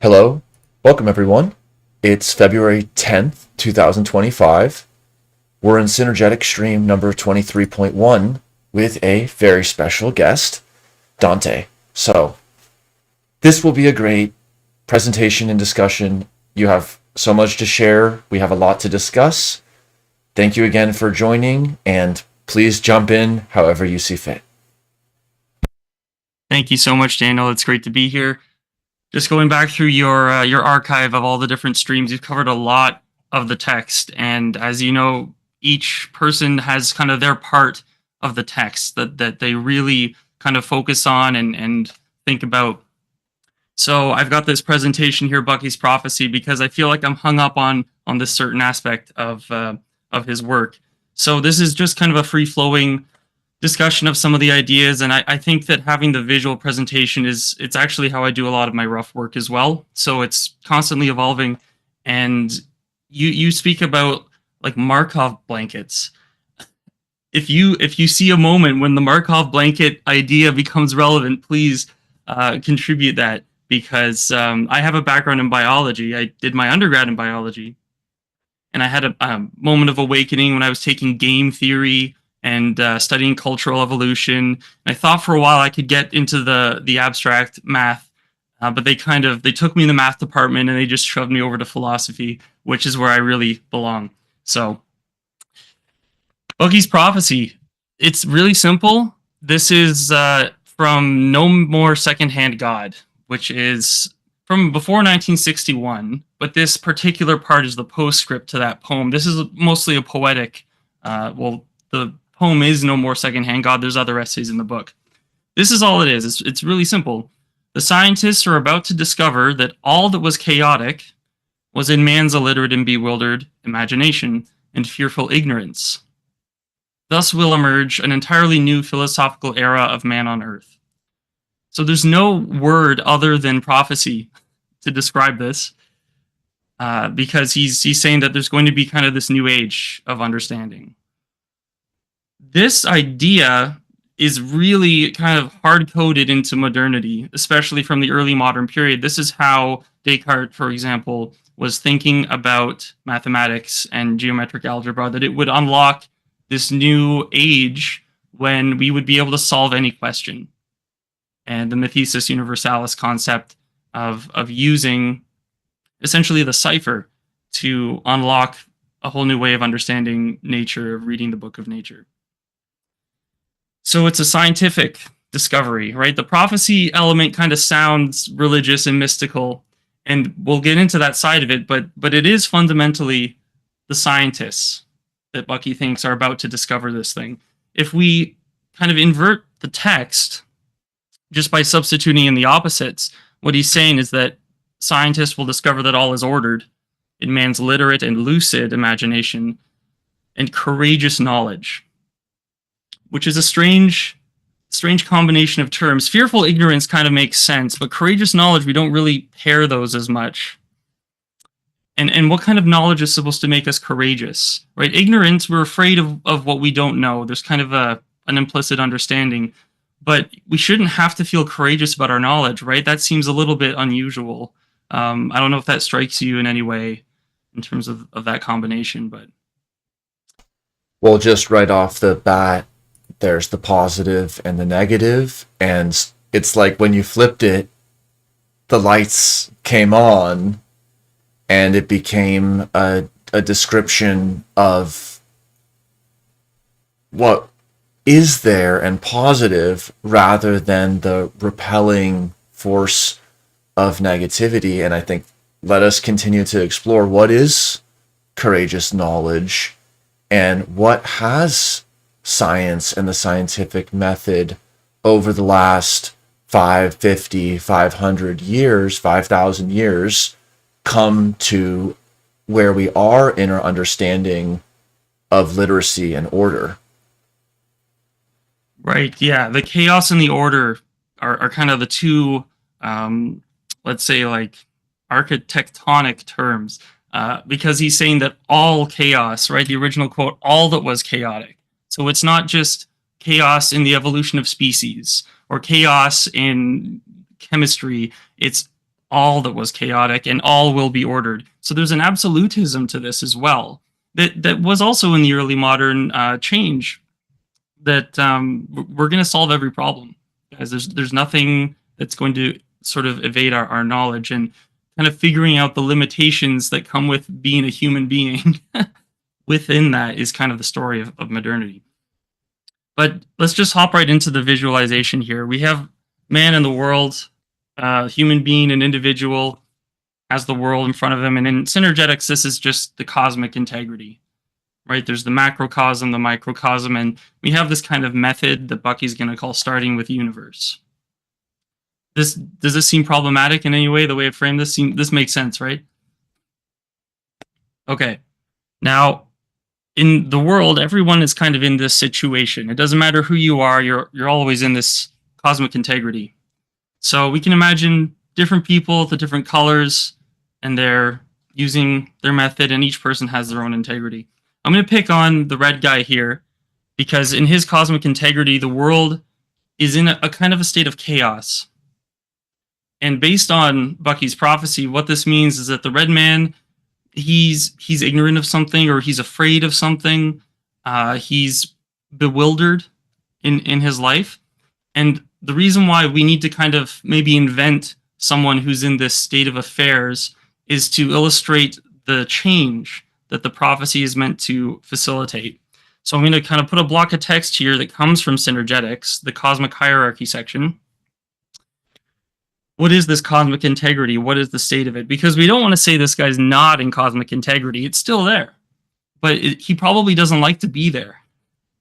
Hello, welcome everyone. It's February 10th, 2025. We're in Synergetics stream number 23.1 with a very special guest, Dante. So, this will be a great presentation and discussion. You have so much to share. We have a lot to discuss. Thank you again for joining, and please jump in however you see fit. Thank you so much, Daniel. It's great to be here. Just going back through your archive of all the different streams, you've covered a lot of the text, and as you know, each person has kind of their part of the text that they really kind of focus on and think about. So I've got this presentation here, Bucky's Prophecy, because I feel like I'm hung up on this certain aspect of his work. So this is just kind of a free-flowing discussion of some of the ideas, and I think that having the visual presentation it's actually how I do a lot of my rough work as well. So it's constantly evolving, and you speak about like Markov blankets. If you see a moment when the Markov blanket idea becomes relevant, please contribute that, because I have a background in biology. I did my undergrad in biology, and I had a moment of awakening when I was taking game theory and studying cultural evolution. And I thought for a while I could get into the abstract math, but they took me in the math department and they just shoved me over to philosophy, which is where I really belong. So, Bucky's Prophecy. It's really simple. This is from No More Secondhand God, which is from before 1961, but this particular part is the postscript to that poem. This is mostly a poetic, the poem is No More Secondhand God. There's other essays in the book. This is all it is. It's really simple. The scientists are about to discover that all that was chaotic was in man's illiterate and bewildered imagination and fearful ignorance. Thus will emerge an entirely new philosophical era of man on earth. So there's no word other than prophecy to describe this, because he's saying that there's going to be kind of this new age of understanding. This idea is really kind of hard-coded into modernity, especially from the early modern period. This is how Descartes, for example, was thinking about mathematics and geometric algebra, that it would unlock this new age when we would be able to solve any question. And the Mythesis Universalis concept of using essentially the cipher to unlock a whole new way of understanding nature, of reading the book of nature. So it's a scientific discovery, right? The prophecy element kind of sounds religious and mystical, and we'll get into that side of it, but it is fundamentally the scientists that Bucky thinks are about to discover this thing. If we kind of invert the text just by substituting in the opposites, what he's saying is that scientists will discover that all is ordered in man's literate and lucid imagination and courageous knowledge, which is a strange combination of terms. Fearful ignorance kind of makes sense, but courageous knowledge, we don't really pair those as much. And what kind of knowledge is supposed to make us courageous, right? Ignorance, we're afraid of what we don't know. There's kind of an implicit understanding, but we shouldn't have to feel courageous about our knowledge, right? That seems a little bit unusual. I don't know if that strikes you in any way in terms of that combination, but. Well, just right off the bat, there's the positive and the negative, and it's like when you flipped it, the lights came on, and it became a description of what is there and positive, rather than the repelling force of negativity. And I think let us continue to explore what is courageous knowledge and what has science and the scientific method over the last 550, 500 years, 5,000 years come to where we are in our understanding of literacy and order. Right, yeah. The chaos and the order are kind of the two, let's say, like architectonic terms, because he's saying that all chaos, right? The original quote, all that was chaotic. So it's not just chaos in the evolution of species or chaos in chemistry. It's all that was chaotic and all will be ordered. So there's an absolutism to this as well. That was also in the early modern change. That we're going to solve every problem, guys. There's nothing that's going to sort of evade our knowledge, and kind of figuring out the limitations that come with being a human being within that is kind of the story of modernity. But let's just hop right into the visualization here. We have man in the world, human being, an individual has the world in front of him. And in Synergetics, this is just the cosmic integrity, right? There's the macrocosm, the microcosm, and we have this kind of method that Bucky's going to call starting with universe. Does this seem problematic in any way? The way I framed this makes sense, right? Okay. Now, in the world, everyone is kind of in this situation. It doesn't matter who you are, you're always in this cosmic integrity. So we can imagine different people, the different colors, and they're using their method, and each person has their own integrity. I'm going to pick on the red guy here, because in his cosmic integrity, the world is in a kind of a state of chaos. And based on Bucky's prophecy, what this means is that the red man, he's ignorant of something, or he's afraid of something. He's bewildered in his life. And the reason why we need to kind of maybe invent someone who's in this state of affairs is to illustrate the change that the prophecy is meant to facilitate. So I'm going to kind of put a block of text here that comes from Synergetics, the cosmic hierarchy section. What is this cosmic integrity? What is the state of it? Because we don't want to say this guy's not in cosmic integrity. It's still there. But he probably doesn't like to be there.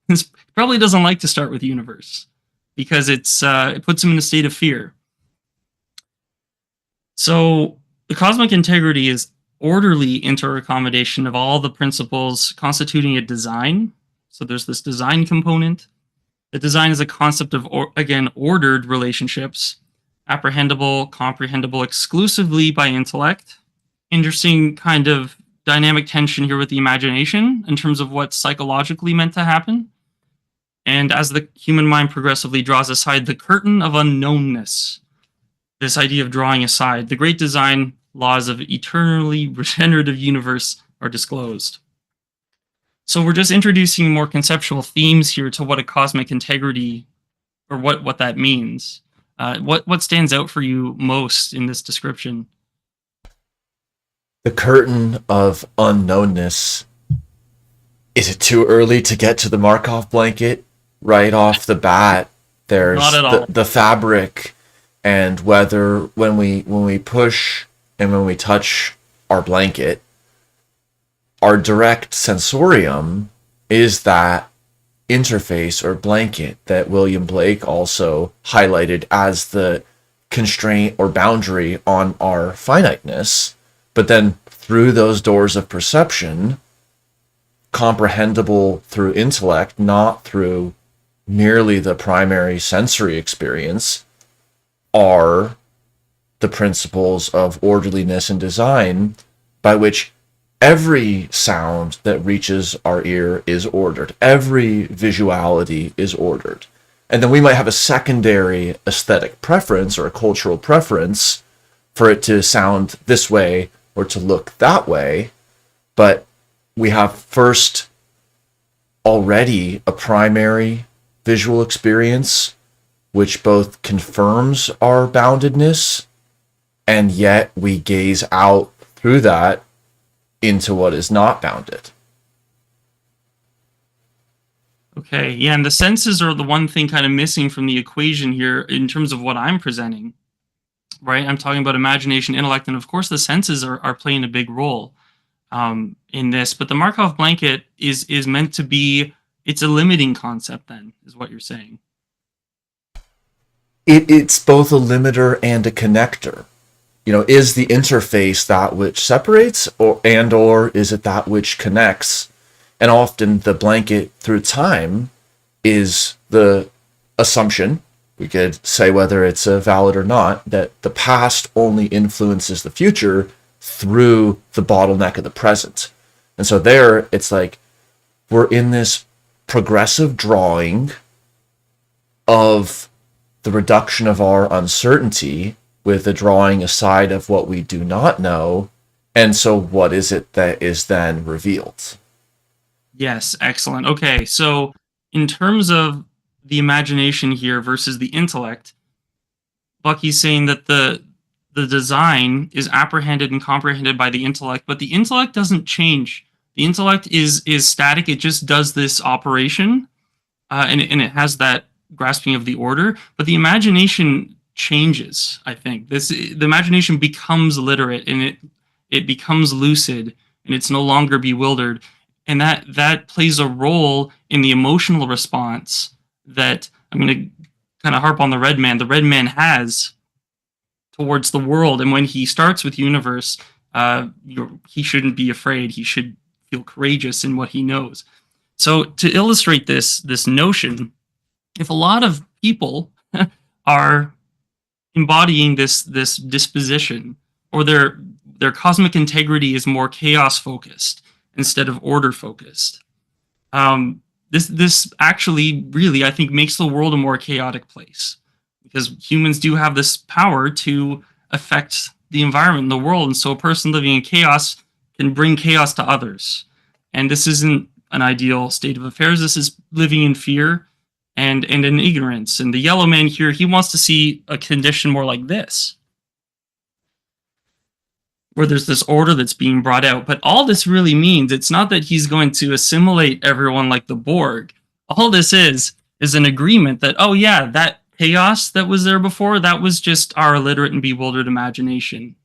He probably doesn't like to start with universe, because it puts him in a state of fear. So the cosmic integrity is orderly interaccommodation of all the principles constituting a design. So there's this design component. The design is a concept of, again, ordered relationships, apprehendable, comprehensible exclusively by intellect. Interesting kind of dynamic tension here with the imagination in terms of what's psychologically meant to happen. And as the human mind progressively draws aside the curtain of unknownness, this idea of drawing aside, the great design laws of eternally regenerative universe are disclosed. So we're just introducing more conceptual themes here to what a cosmic integrity, or what that means. What stands out for you most in this description? The curtain of unknownness. Is it too early to get to the Markov blanket? Right off the bat, there's Not at all. the fabric, and whether when we push and when we touch our blanket, our direct sensorium is that interface or blanket that William Blake also highlighted as the constraint or boundary on our finiteness. But then through those doors of perception, comprehensible through intellect, not through merely the primary sensory experience, are the principles of orderliness and design, by which every sound that reaches our ear is ordered. Every visuality is ordered. And then we might have a secondary aesthetic preference or a cultural preference for it to sound this way or to look that way. But we have first already a primary visual experience, which both confirms our boundedness, and yet we gaze out through that into what is not bounded. Okay, yeah, and the senses are the one thing kind of missing from the equation here in terms of what I'm presenting, right? I'm talking about imagination, intellect, and of course the senses are playing a big role in this. But the Markov blanket is meant to be, it's a limiting concept then, is what you're saying. It's both a limiter and a connector. You know, is the interface that which separates, or is it that which connects? And often the blanket through time is the assumption, we could say whether it's valid or not, that the past only influences the future through the bottleneck of the present. And so there, it's like we're in this progressive drawing of the reduction of our uncertainty with the drawing aside of what we do not know. And so, what is it that is then revealed? Yes, excellent. Okay, so in terms of the imagination here versus the intellect, Bucky's saying that the design is apprehended and comprehended by the intellect, but the intellect doesn't change. The intellect is static. It just does this operation, and it has that grasping of the order. But the imagination changes. I think the imagination becomes literate, and it becomes lucid, and it's no longer bewildered, and that plays a role in the emotional response that I'm going to kind of harp on the red man. The red man has towards the world, and when he starts with universe, he shouldn't be afraid. He should feel courageous in what he knows. So to illustrate this notion, if a lot of people are embodying this disposition, or their cosmic integrity is more chaos focused instead of order focused, this actually really, I think, makes the world a more chaotic place, because humans do have this power to affect the environment, the world, and so a person living in chaos can bring chaos to others. And this isn't an ideal state of affairs. This is living in fear and in ignorance. And the yellow man here, he wants to see a condition more like this, where there's this order that's being brought out. But all this really means, it's not that he's going to assimilate everyone like the Borg. All this is an agreement that, oh yeah, that chaos that was there before, that was just our illiterate and bewildered imagination.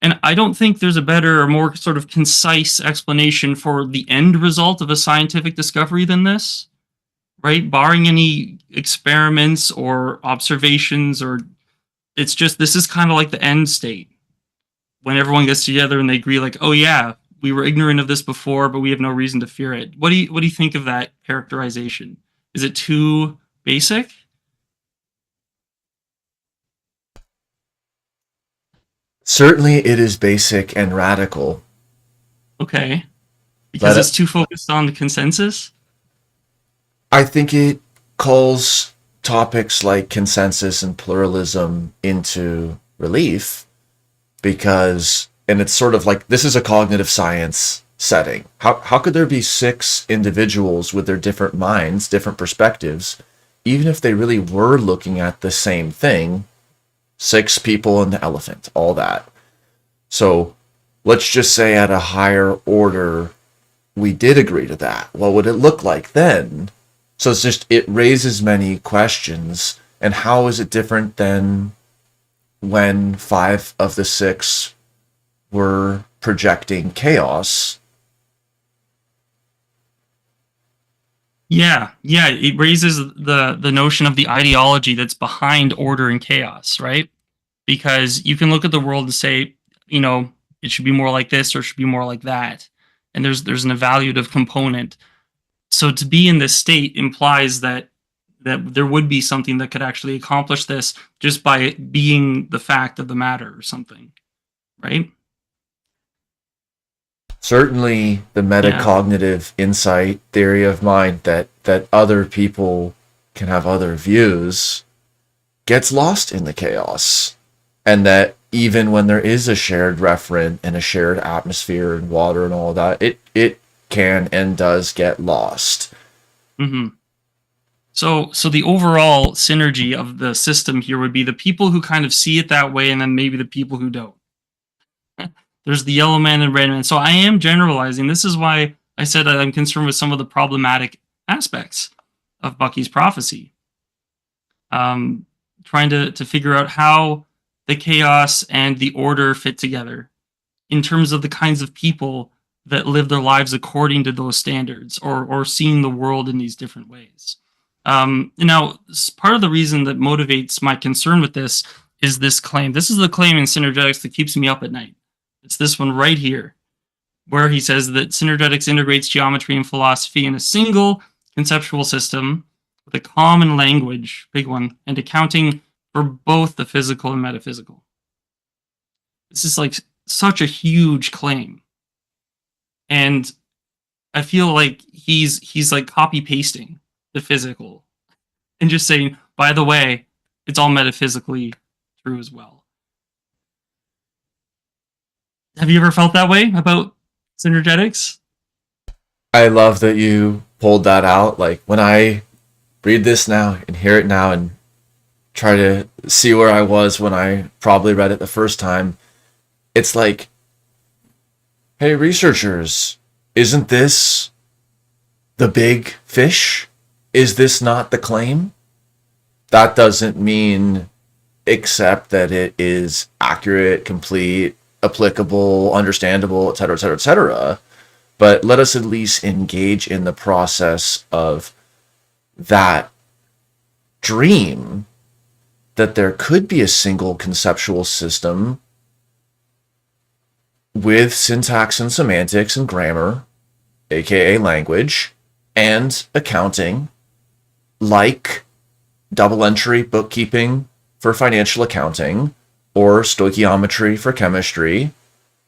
And I don't think there's a better or more sort of concise explanation for the end result of a scientific discovery than this, right? Barring any experiments or observations, or it's just, this is kind of like the end state, when everyone gets together and they agree, like, oh yeah, we were ignorant of this before, but we have no reason to fear it. What do you think of that characterization? Is it too basic? Certainly, it is basic and radical. Okay, because Let it's it, too focused on the consensus. I think it calls topics like consensus and pluralism into relief because, and it's sort of like this is a cognitive science setting. How could there be six individuals with their different minds, different perspectives, even if they really were looking at the same thing? Six people and the elephant, all that. So let's just say at a higher order, we did agree to that. What would it look like then? So it's just, it raises many questions. And how is it different than when five of the six were projecting chaos? Yeah, yeah, it raises the notion of the ideology that's behind order and chaos, right? Because you can look at the world and say, you know, it should be more like this or it should be more like that, and there's an evaluative component. So to be in this state implies that there would be something that could actually accomplish this just by being the fact of the matter or something, right? Certainly the Yeah. metacognitive insight theory of mind that other people can have other views gets lost in the chaos. And that even when there is a shared referent and a shared atmosphere and water and all that, it can and does get lost. hmm So the overall synergy of the system here would be the people who kind of see it that way, and then maybe the people who don't. There's the yellow man and red man. So I am generalizing. This is why I said that I'm concerned with some of the problematic aspects of Bucky's prophecy. Um, Trying to figure out how the chaos and the order fit together in terms of the kinds of people that live their lives according to those standards, or seeing the world in these different ways. Now, part of the reason that motivates my concern with this is this claim. This is the claim in Synergetics that keeps me up at night. It's this one right here, where he says that Synergetics integrates geometry and philosophy in a single conceptual system with a common language, big one, and accounting for both the physical and metaphysical. This is like such a huge claim. And I feel like he's like copy pasting the physical and just saying, by the way, it's all metaphysically true as well. Have you ever felt that way about synergetics? I love that you pulled that out. Like when I read this now and hear it now and try to see where I was when I probably read it the first time, it's like, hey, researchers, isn't this the big fish? Is this not the claim? That doesn't mean accept that it is accurate, complete, applicable, understandable, etc., etc., etc. But let us at least engage in the process of that dream that there could be a single conceptual system with syntax and semantics and grammar, aka language, and accounting, like double entry bookkeeping for financial accounting, or stoichiometry for chemistry,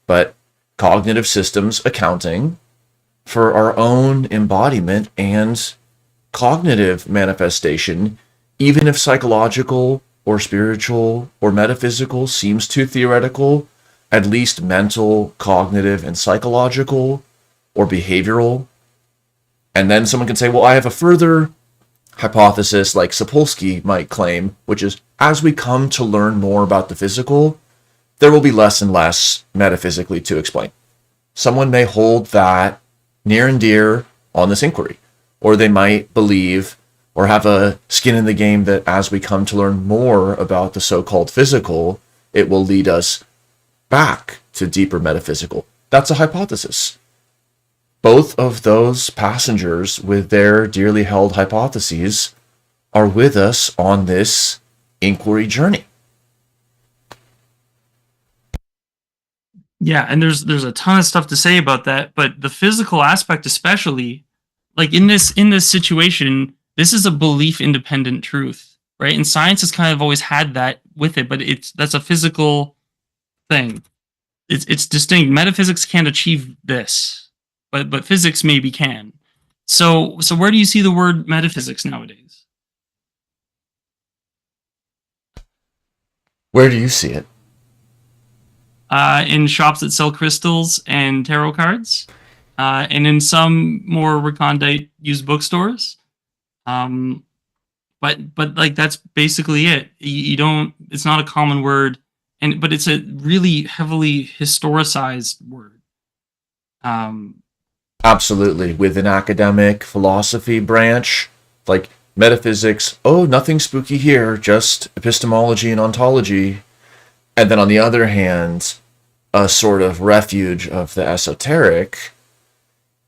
but cognitive systems accounting for our own embodiment and cognitive manifestation, even if psychological or spiritual or metaphysical seems too theoretical, at least mental, cognitive, and psychological or behavioral. And then someone can say, well, I have a further hypothesis like Sapolsky might claim, which is as we come to learn more about the physical, there will be less and less metaphysically to explain. Someone may hold that near and dear on this inquiry, or they might believe or have a skin in the game that as we come to learn more about the so-called physical, it will lead us back to deeper metaphysical. That's a hypothesis. Both of those passengers with their dearly held hypotheses are with us on this inquiry journey. Yeah, and there's a ton of stuff to say about that, but the physical aspect especially, like in this situation, this is a belief independent truth, right? And science has kind of always had that with it, but that's a physical thing. It's distinct. Metaphysics can't achieve this, but physics maybe can. So where do you see the word metaphysics nowadays? Where do you see it? In shops that sell crystals and tarot cards, and in some more recondite used bookstores. Um, but like that's basically it. You don't. It's not a common word, but it's a really heavily historicized word. Um, Absolutely. With an academic philosophy branch, like metaphysics, oh, nothing spooky here, just epistemology and ontology. And then on the other hand, a sort of refuge of the esoteric.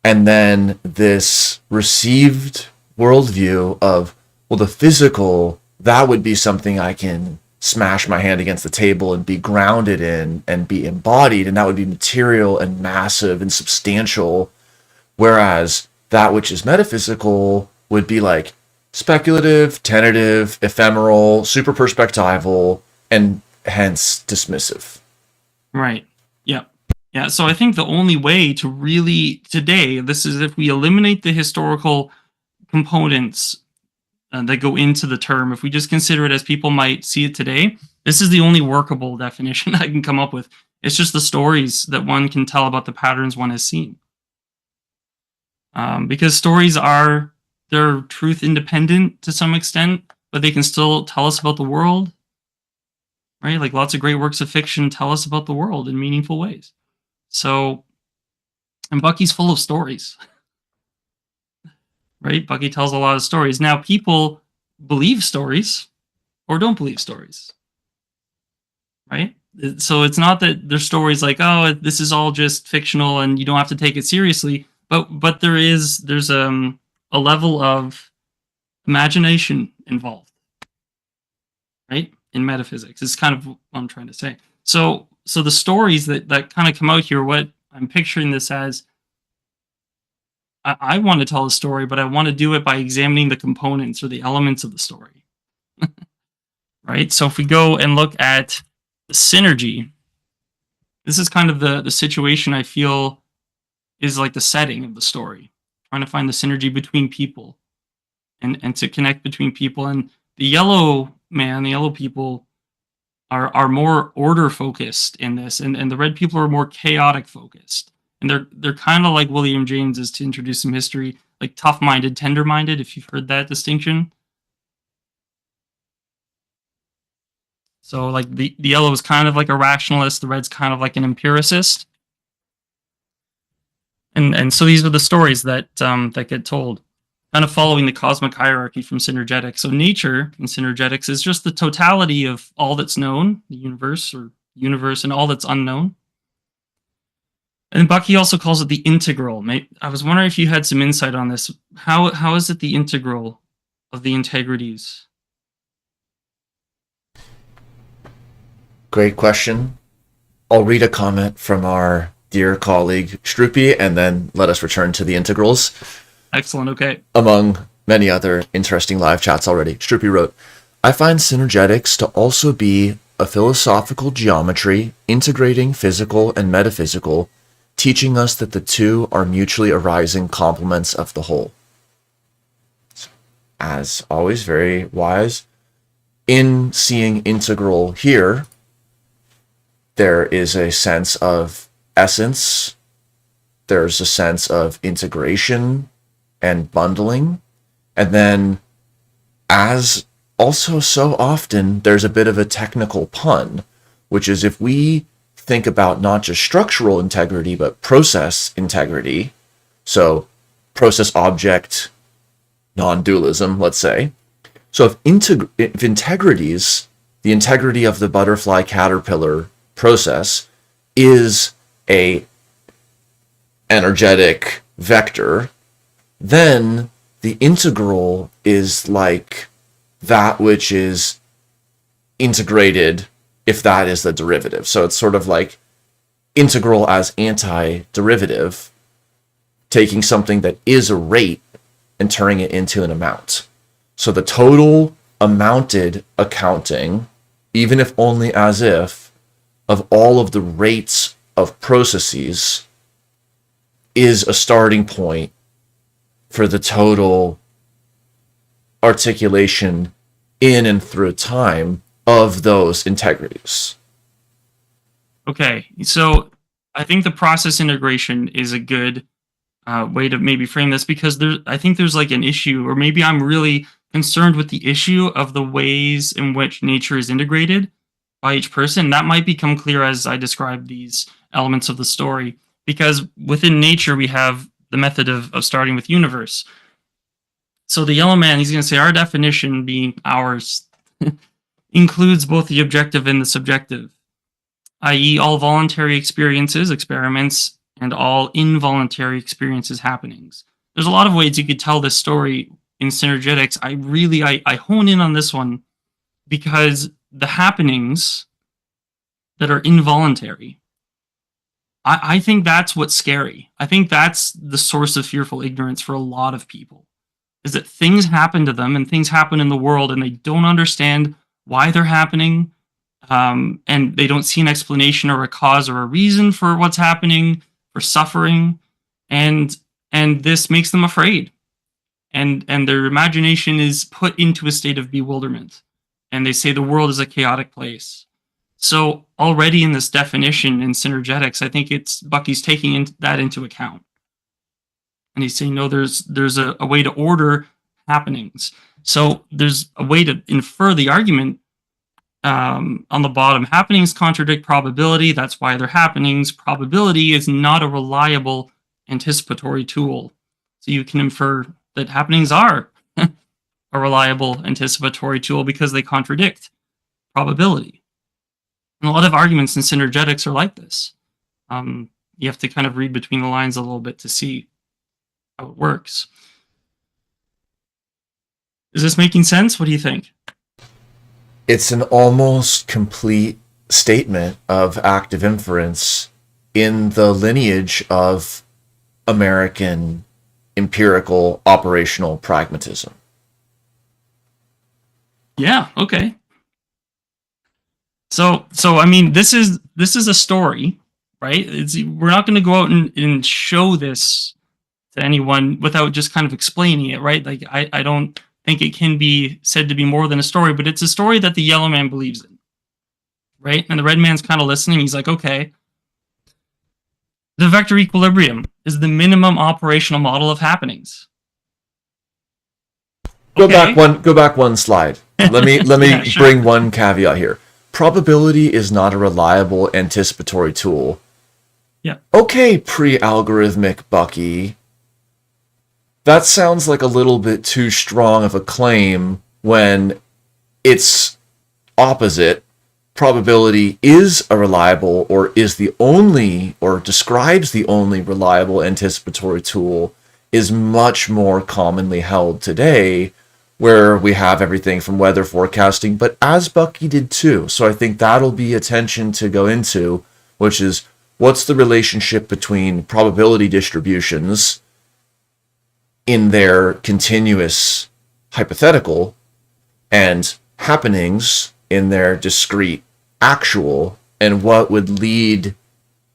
And then this received worldview of, well, the physical, that would be something I can smash my hand against the table and be grounded in and be embodied. And that would be material and massive and substantial. Whereas that which is metaphysical would be like speculative, tentative, ephemeral, super perspectival, and hence dismissive. right. Yeah. Yeah. So I think the only way to really today, this is if we eliminate the historical components that go into the term. If we just consider it as people might see it today, this is the only workable definition I can come up with. It's just the stories that one can tell about the patterns one has seen. Because stories they're truth independent to some extent, but they can still tell us about the world, right? Like lots of great works of fiction tell us about the world in meaningful ways. So, and Bucky's full of stories, right? Bucky tells a lot of stories. Now, people believe stories or don't believe stories, right? So it's not that there's stories like, oh, this is all just fictional and you don't have to take it seriously. But there's a level of imagination involved, right? In metaphysics, is kind of what I'm trying to say. So the stories that kind of come out here, what I'm picturing this as, I want to tell a story, but I want to do it by examining the components or the elements of the story, right? So if we go and look at the synergy, this is kind of the situation I feel is like the setting of the story, trying to find the synergy between people and to connect between people. And the yellow man, the yellow people, are more order focused in this, and the red people are more chaotic focused. And they're kind of like William James is, to introduce some history, like tough minded, tender minded, if you've heard that distinction. So like the yellow is kind of like a rationalist, the red's kind of like an empiricist. And so these are the stories that that get told, kind of following the cosmic hierarchy from Synergetics. So nature in Synergetics is just the totality of all that's known, the universe or universe, and all that's unknown. And Bucky also calls it the integral. I was wondering if you had some insight on this. How is it the integral of the integrities? Great question. I'll read a comment from our dear colleague Stroopy, and then let us return to the integrals. Excellent, okay. Among many other interesting live chats already, Stroopy wrote, I find synergetics to also be a philosophical geometry integrating physical and metaphysical, teaching us that the two are mutually arising complements of the whole. As always, very wise. In seeing integral here, there is a sense of essence, there's a sense of integration and bundling, and then, as also so often, there's a bit of a technical pun, which is if we think about not just structural integrity, but process integrity, so process object non-dualism, let's say. So if integrities, the integrity of the butterfly caterpillar process is a energetic vector, then the integral is like that which is integrated if that is the derivative. So it's sort of like integral as anti-derivative, taking something that is a rate and turning it into an amount. So the total amounted accounting, even if only as if, of all of the rates of processes is a starting point for the total articulation in and through time of those integrities. Okay, so I think the process integration is a good way to maybe frame this, because I think there's like an issue, or maybe I'm really concerned with the issue of the ways in which nature is integrated by each person. That might become clear as I describe these elements of the story, because within nature we have the method of starting with universe. So the yellow man, he's going to say our definition, being ours, includes both the objective and the subjective, i.e. all voluntary experiences, experiments, and all involuntary experiences, happenings. There's a lot of ways you could tell this story in Synergetics. I hone in on this one because the happenings that are involuntary, I think that's what's scary. I think that's the source of fearful ignorance for a lot of people, is that things happen to them and things happen in the world and they don't understand why they're happening, and they don't see an explanation or a cause or a reason for what's happening, for suffering, and this makes them afraid, and their imagination is put into a state of bewilderment, and they say the world is a chaotic place. So already in this definition in Synergetics, I think it's Bucky's taking that into account, and he's saying no, there's a way to order happenings. So there's a way to infer the argument on the bottom. Happenings contradict probability. That's why they're happenings. Probability is not a reliable anticipatory tool. So you can infer that happenings are a reliable anticipatory tool because they contradict probability. And a lot of arguments in synergetics are like this. You have to kind of read between the lines a little bit to see how it works. Is this making sense? What do you think? It's an almost complete statement of active inference in the lineage of American empirical operational pragmatism. Yeah, okay. So I mean, this is a story, right? We're not going to go out and show this to anyone without just kind of explaining it, right? Like I don't think it can be said to be more than a story, but it's a story that the yellow man believes in. right? And the red man's kind of listening. He's like, okay, the vector equilibrium is the minimum operational model of happenings. Okay. Go back one slide. Let me Yeah, sure. bring one caveat here. Probability is not a reliable anticipatory tool. Yeah. Okay, pre-algorithmic Bucky. That sounds like a little bit too strong of a claim when it's opposite. Probability is a reliable or is the only or describes the only reliable anticipatory tool is much more commonly held today, where we have everything from weather forecasting, but as Bucky did too. So I think that'll be attention to go into, which is what's the relationship between probability distributions in their continuous hypothetical and happenings in their discrete actual, and what would lead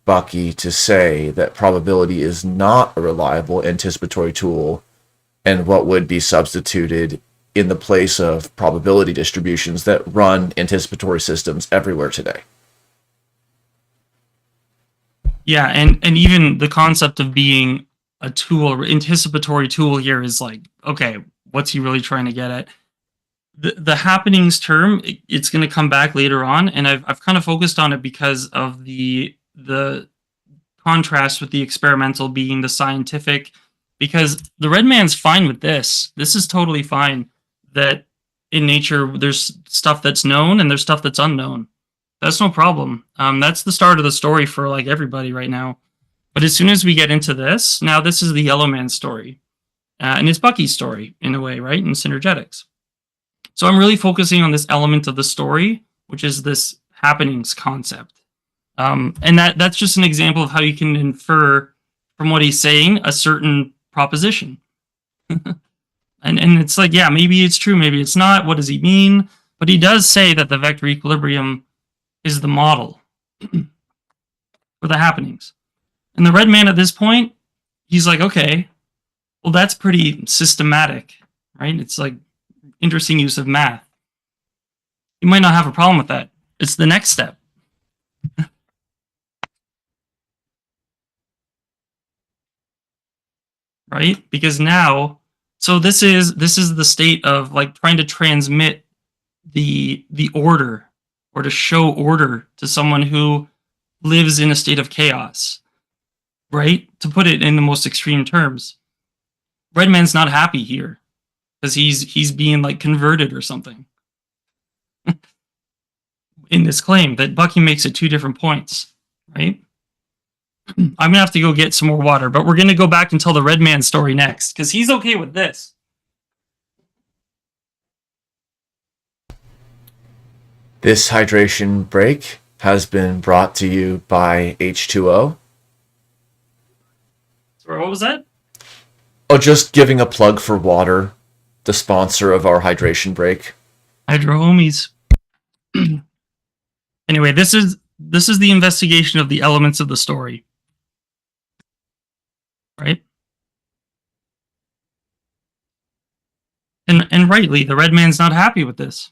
Bucky to say that probability is not a reliable anticipatory tool, and what would be substituted in the place of probability distributions that run anticipatory systems everywhere today. Yeah, and even the concept of being a tool, anticipatory tool here is like, okay, what's he really trying to get at? The happenings term, it's going to come back later on, and I've kind of focused on it because of the contrast with the experimental being the scientific, because the red man's fine with this. This is totally fine that in nature there's stuff that's known and there's stuff that's unknown. That's no problem. That's the start of the story for like everybody right now. But as soon as we get into this, now this is the Yellow Man story, and it's Bucky's story in a way, right? In Synergetics. So I'm really focusing on this element of the story, which is this happenings concept. And that's just an example of how you can infer from what he's saying a certain proposition. And it's like, yeah, maybe it's true, maybe it's not. What does he mean? But he does say that the vector equilibrium is the model for the happenings. And the red man at this point, he's like, okay, well, that's pretty systematic, right? It's like interesting use of math. You might not have a problem with that. It's the next step. Right? Because now, so this is the state of like trying to transmit the order or to show order to someone who lives in a state of chaos, right? To put it in the most extreme terms. Redman's not happy here because he's being like converted or something in this claim that Bucky makes at 2 different points, right? I'm gonna have to go get some more water, but we're gonna go back and tell the red man story next because he's okay with this. This hydration break has been brought to you by H2O. Sorry, what was that? Oh, just giving a plug for water, the sponsor of our hydration break. Hydro homies. Anyway, this is the investigation of the elements of the story. Right? And rightly, the red man's not happy with this.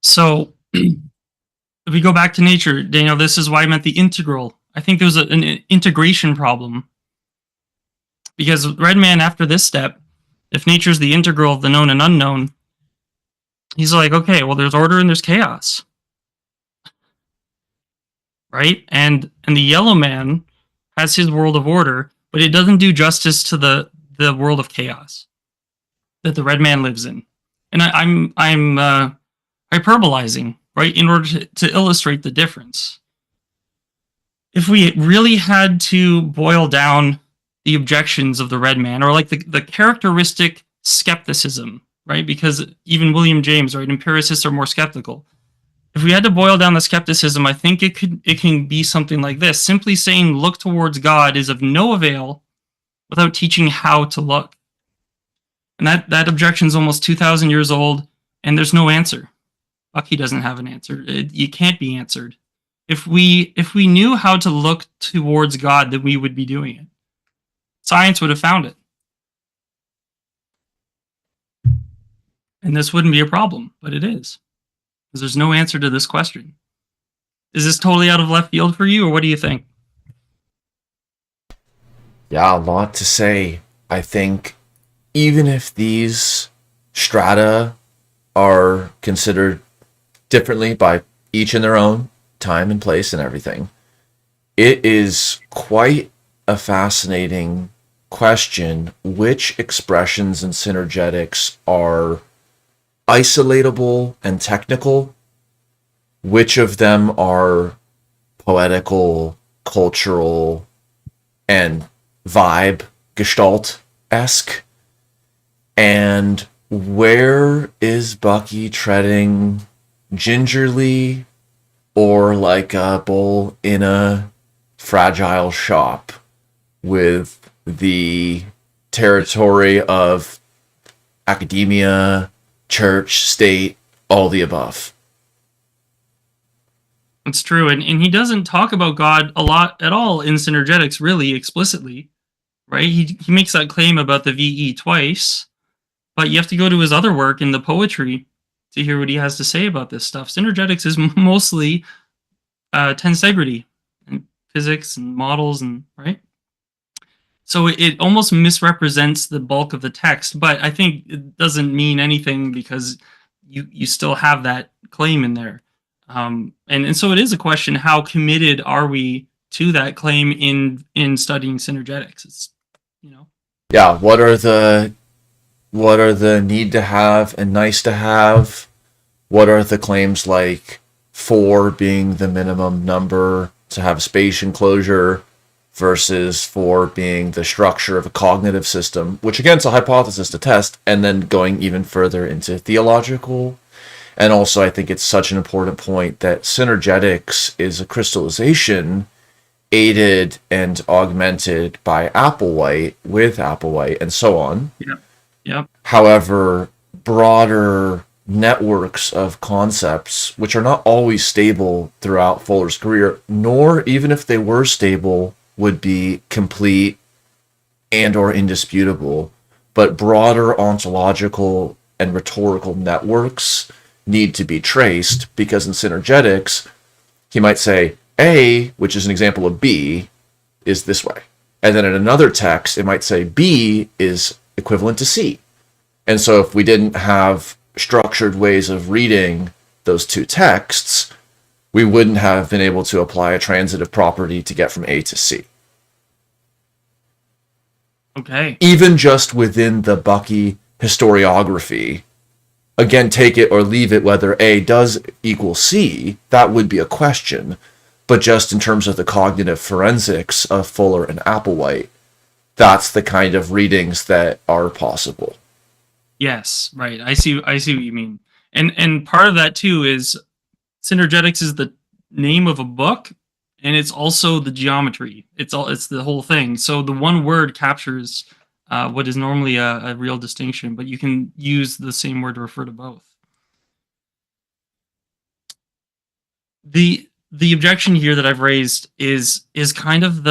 So if we go back to nature, Daniel, this is why I meant the integral. I think there's an integration problem. Because red man, after this step, if nature's the integral of the known and unknown, he's like, okay, well, there's order and there's chaos. Right? And the yellow man has his world of order, but it doesn't do justice to the world of chaos that the red man lives in. And I'm hyperbolizing, right, in order to illustrate the difference. If we really had to boil down the objections of the red man, or like the characteristic skepticism, right, because even William James, right, empiricists are more skeptical. If we had to boil down the skepticism, I think it can be something like this. Simply saying look towards God is of no avail without teaching how to look. And that objection is almost 2,000 years old, and there's no answer. Bucky doesn't have an answer. It can't be answered. If we knew how to look towards God, then we would be doing it. Science would have found it. And this wouldn't be a problem, but it is. Because there's no answer to this question. Is this totally out of left field for you, or what do you think? Yeah, a lot to say. I think even if these strata are considered differently by each in their own time and place and everything, it is quite a fascinating question which expressions in synergetics are isolatable and technical, which of them are poetical, cultural, and vibe gestalt esque, and where is Bucky treading gingerly or like a bull in a fragile shop with the territory of academia, church, state, all the above. It's true. And he doesn't talk about God a lot at all in Synergetics, really explicitly, right? He makes that claim about the VE twice, but you have to go to his other work in the poetry to hear what he has to say about this stuff. Synergetics is mostly tensegrity and physics and models, and right. So it almost misrepresents the bulk of the text, but I think it doesn't mean anything because you still have that claim in there. And so it is a question: how committed are we to that claim in studying synergetics? It's, you know. Yeah, what are the need to have and nice to have? What are the claims like 4 being the minimum number to have space enclosure versus 4 being the structure of a cognitive system, which again is a hypothesis to test, and then going even further into theological. And also, I think it's such an important point that synergetics is a crystallization aided and augmented by Applewhite with Applewhite and so on. Yeah. Yeah. However, broader networks of concepts, which are not always stable throughout Fuller's career, nor even if they were stable, would be complete and or indisputable, but broader ontological and rhetorical networks need to be traced because in synergetics, he might say A, which is an example of B, is this way. And then in another text, it might say B is equivalent to C. And so if we didn't have structured ways of reading those two texts, we wouldn't have been able to apply a transitive property to get from A to C. Okay. Even just within the Bucky historiography, again, take it or leave it whether A does equal C, that would be a question. But just in terms of the cognitive forensics of Fuller and Applewhite, that's the kind of readings that are possible. Yes, right. I see what you mean. And part of that too is Synergetics is the name of a book, and it's also the geometry. It's the whole thing. So the one word captures what is normally a real distinction, but you can use the same word to refer to both. The objection here that I've raised is kind of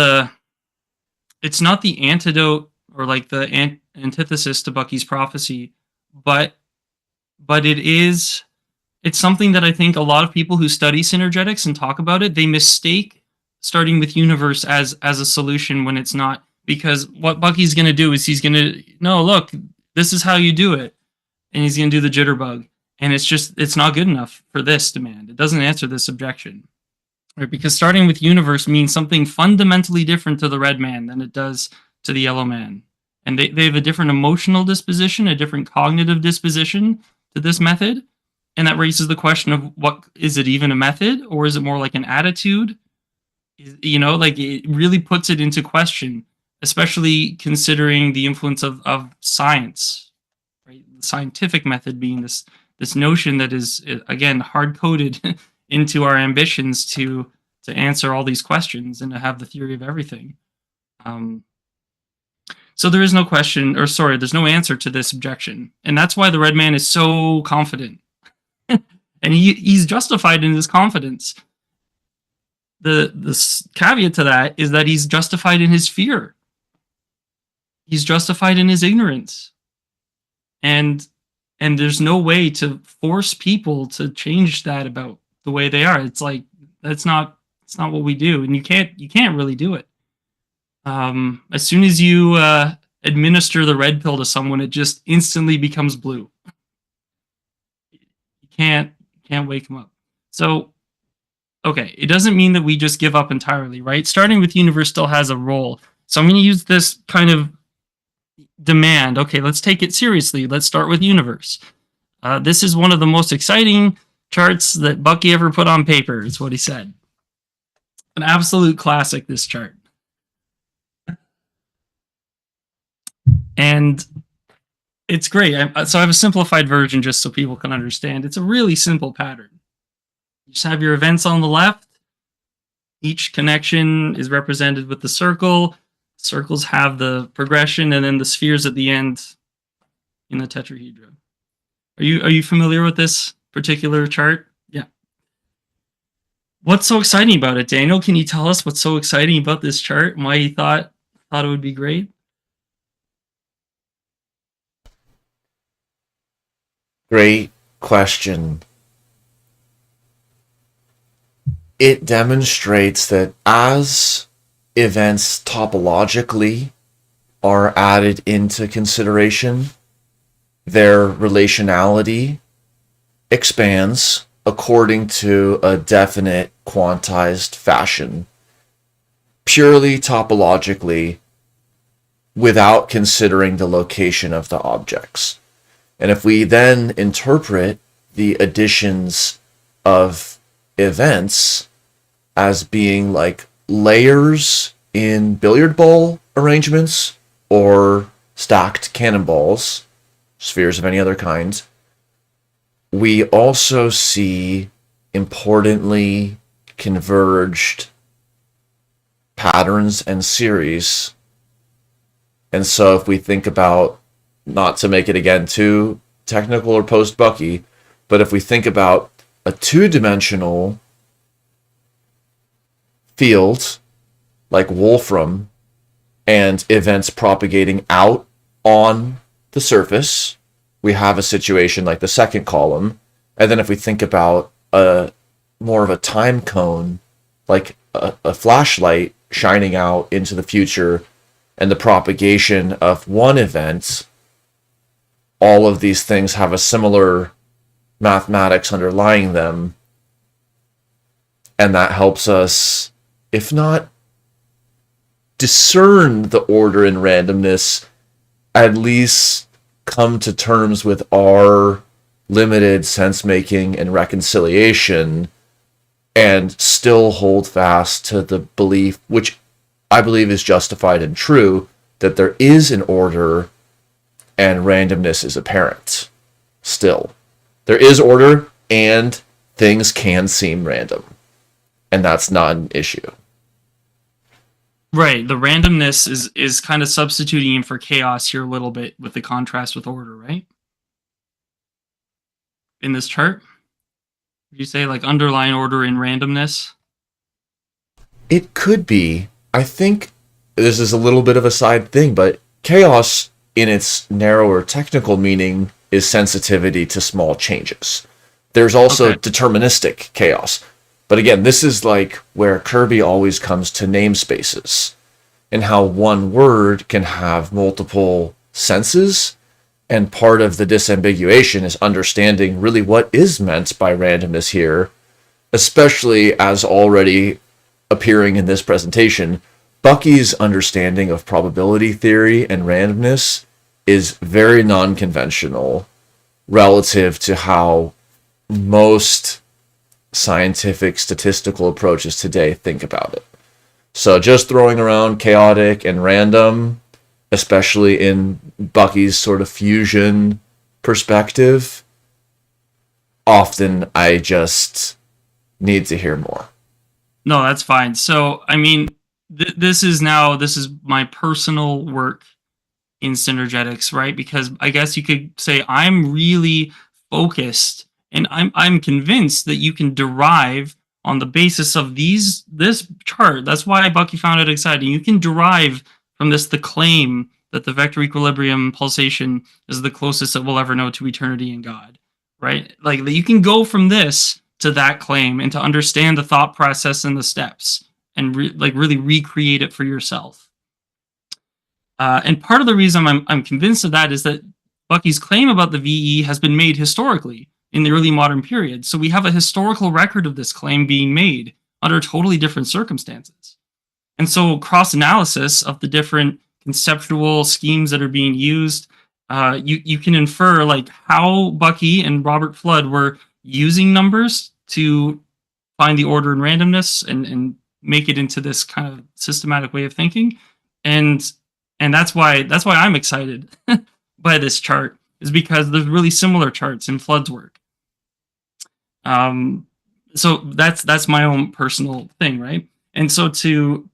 it's not the antidote or like the antithesis to Bucky's prophecy, but it's something that I think a lot of people who study synergetics and talk about it, they mistake starting with universe as a solution when it's not. Because what Bucky's going to do is he's going to, no, look, this is how you do it. And he's going to do the jitterbug. And it's not good enough for this demand. It doesn't answer this objection. Right? Because starting with universe means something fundamentally different to the red man than it does to the yellow man. And they have a different emotional disposition, a different cognitive disposition to this method. And that raises the question of what is it even a method, or is it more like an attitude? Like it really puts it into question, especially considering the influence of science, right? The scientific method being this notion that is again hard coded into our ambitions to answer all these questions and to have the theory of everything. So there is no question, or sorry, there's no answer to this objection, and that's why the red man is so confident, and he's justified in his confidence. The caveat to that is that he's justified in his fear. He's justified in his ignorance, and and there's no way to force people to change that about the way they are. It's like that's not it's not what we do, and you can't really do it. As soon as you administer the red pill to someone, it just instantly becomes blue. You can't wake them up. So okay, it doesn't mean that we just give up entirely, right? Starting with universe still has a role. So I'm going to use this kind of demand. Okay, let's take it seriously. Let's start with universe. This is one of the most exciting charts that Bucky ever put on paper, is what he said. An absolute classic, this chart. And it's great. So I have a simplified version just so people can understand. It's a really simple pattern. You just have your events on the left. Each connection is represented with the circle. Circles have the progression, and then the spheres at the end in the tetrahedron. Are you familiar with this particular chart? Yeah. What's so exciting about it, Daniel? Can you tell us what's so exciting about this chart and why you thought it would be great? Great question. It demonstrates that as events topologically are added into consideration, their relationality expands according to a definite quantized fashion, purely topologically, without considering the location of the objects. And if we then interpret the additions of events as being like layers in billiard ball arrangements or stacked cannonballs, spheres of any other kind, we also see importantly converged patterns and series. And so if we think about, not to make it again too technical or post Bucky, but if we think about a two-dimensional field like Wolfram and events propagating out on the surface, we have a situation like the second column. And then if we think about a more of a time cone, like a flashlight shining out into the future and the propagation of one event, all of these things have a similar mathematics underlying them. And that helps us, if not discern the order and randomness, at least come to terms with our limited sense making and reconciliation, and still hold fast to the belief, which I believe is justified and true, that there is an order and randomness is apparent. Still, there is order and things can seem random, and that's not an issue. Right. The randomness is kind of substituting in for chaos here a little bit with the contrast with order, right? In this chart, would you say like underlying order and randomness? It could be. I think this is a little bit of a side thing, but chaos in its narrower technical meaning is sensitivity to small changes. There's also deterministic chaos. But again, this is like where Kirby always comes to namespaces and how one word can have multiple senses. And part of the disambiguation is understanding really what is meant by randomness here, especially as already appearing in this presentation. Bucky's understanding of probability theory and randomness is very non-conventional relative to how most scientific statistical approaches today think about it. So just throwing around chaotic and random, especially in Bucky's sort of fusion perspective, often I just need to hear more. No, that's fine. So, I mean, this is my personal work in Synergetics, right? Because I guess you could say I'm really focused and I'm convinced that you can derive on the basis of this chart. That's why Bucky found it exciting. You can derive from this the claim that the vector equilibrium pulsation is the closest that we'll ever know to eternity and God, right? Like you can go from this to that claim and to understand the thought process and the steps and really recreate it for yourself. And part of the reason I'm convinced of that is that Bucky's claim about the VE has been made historically in the early modern period. So we have a historical record of this claim being made under totally different circumstances. And so cross-analysis of the different conceptual schemes that are being used, you can infer like how Bucky and Robert Flood were using numbers to find the order and randomness and make it into this kind of systematic way of thinking. And that's why I'm excited by this chart, is because there's really similar charts in Flood's work. So that's my own personal thing, right? And so to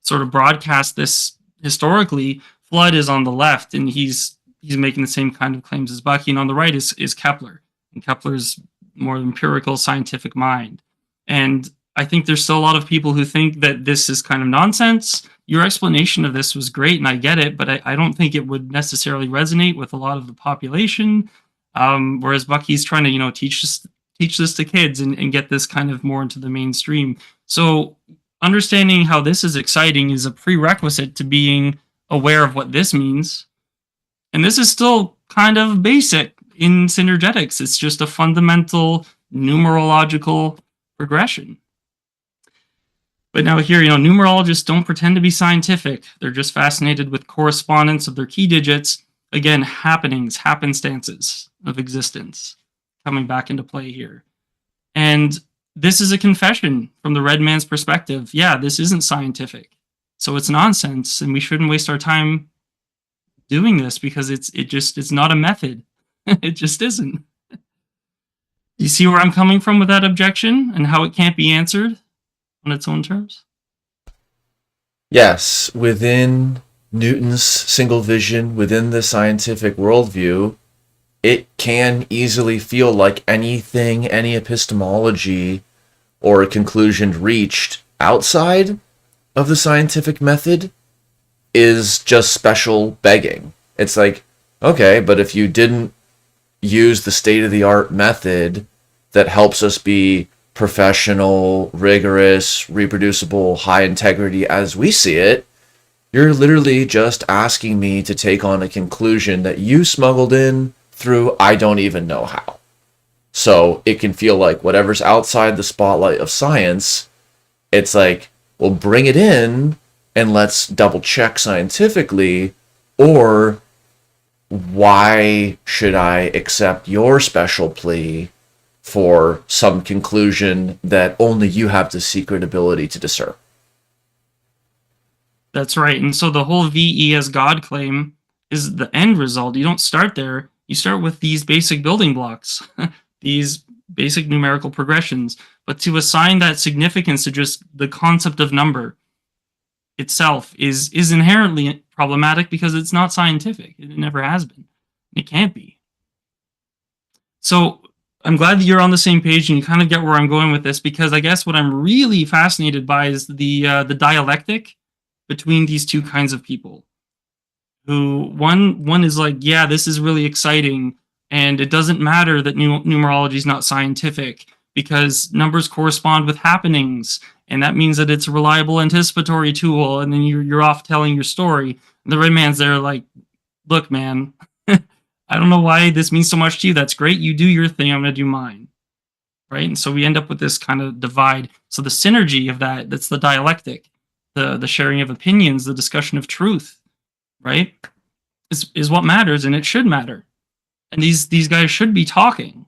sort of broadcast this historically, Flood is on the left, and he's making the same kind of claims as Bucky, and on the right is Kepler, and Kepler's more empirical scientific mind. And I think there's still a lot of people who think that this is kind of nonsense. Your explanation of this was great, and I get it, but I don't think it would necessarily resonate with a lot of the population. Whereas Bucky's trying to, teach this to kids and get this kind of more into the mainstream. So understanding how this is exciting is a prerequisite to being aware of what this means. And this is still kind of basic in synergetics. It's just a fundamental numerological progression. But now here, numerologists don't pretend to be scientific. They're just fascinated with correspondence of their key digits. Again, happenings, happenstances of existence coming back into play here. And this is a confession from the red man's perspective. Yeah, this isn't scientific. So it's nonsense, and we shouldn't waste our time doing this because it's not a method. It just isn't. You see where I'm coming from with that objection and how it can't be answered on its own terms? Yes, within Newton's single vision, within the scientific worldview, it can easily feel like anything, any epistemology or a conclusion reached outside of the scientific method is just special begging. It's like, okay, but if you didn't use the state-of-the-art method that helps us be professional, rigorous, reproducible, high integrity as we see it, you're literally just asking me to take on a conclusion that you smuggled in through I don't even know how. So it can feel like whatever's outside the spotlight of science, it's like, well, bring it in and let's double check scientifically, or why should I accept your special plea for some conclusion that only you have the secret ability to discern? That's right. And so the whole VE as God claim is the end result. You don't start there. You start with these basic building blocks, these basic numerical progressions. But to assign that significance to just the concept of number itself is inherently problematic because it's not scientific. It never has been. It can't be. So I'm glad that you're on the same page and you kind of get where I'm going with this, because I guess what I'm really fascinated by is the dialectic between these two kinds of people. Who one is like, yeah, this is really exciting, and it doesn't matter that numerology is not scientific because numbers correspond with happenings, and that means that it's a reliable anticipatory tool. And then you're off telling your story. And the red man's there like, look, man, I don't know why this means so much to you. That's great. You do your thing. I'm going to do mine. Right. And so we end up with this kind of divide. So the synergy of that's the dialectic, the sharing of opinions, the discussion of truth, right, is what matters, and it should matter. And these guys should be talking.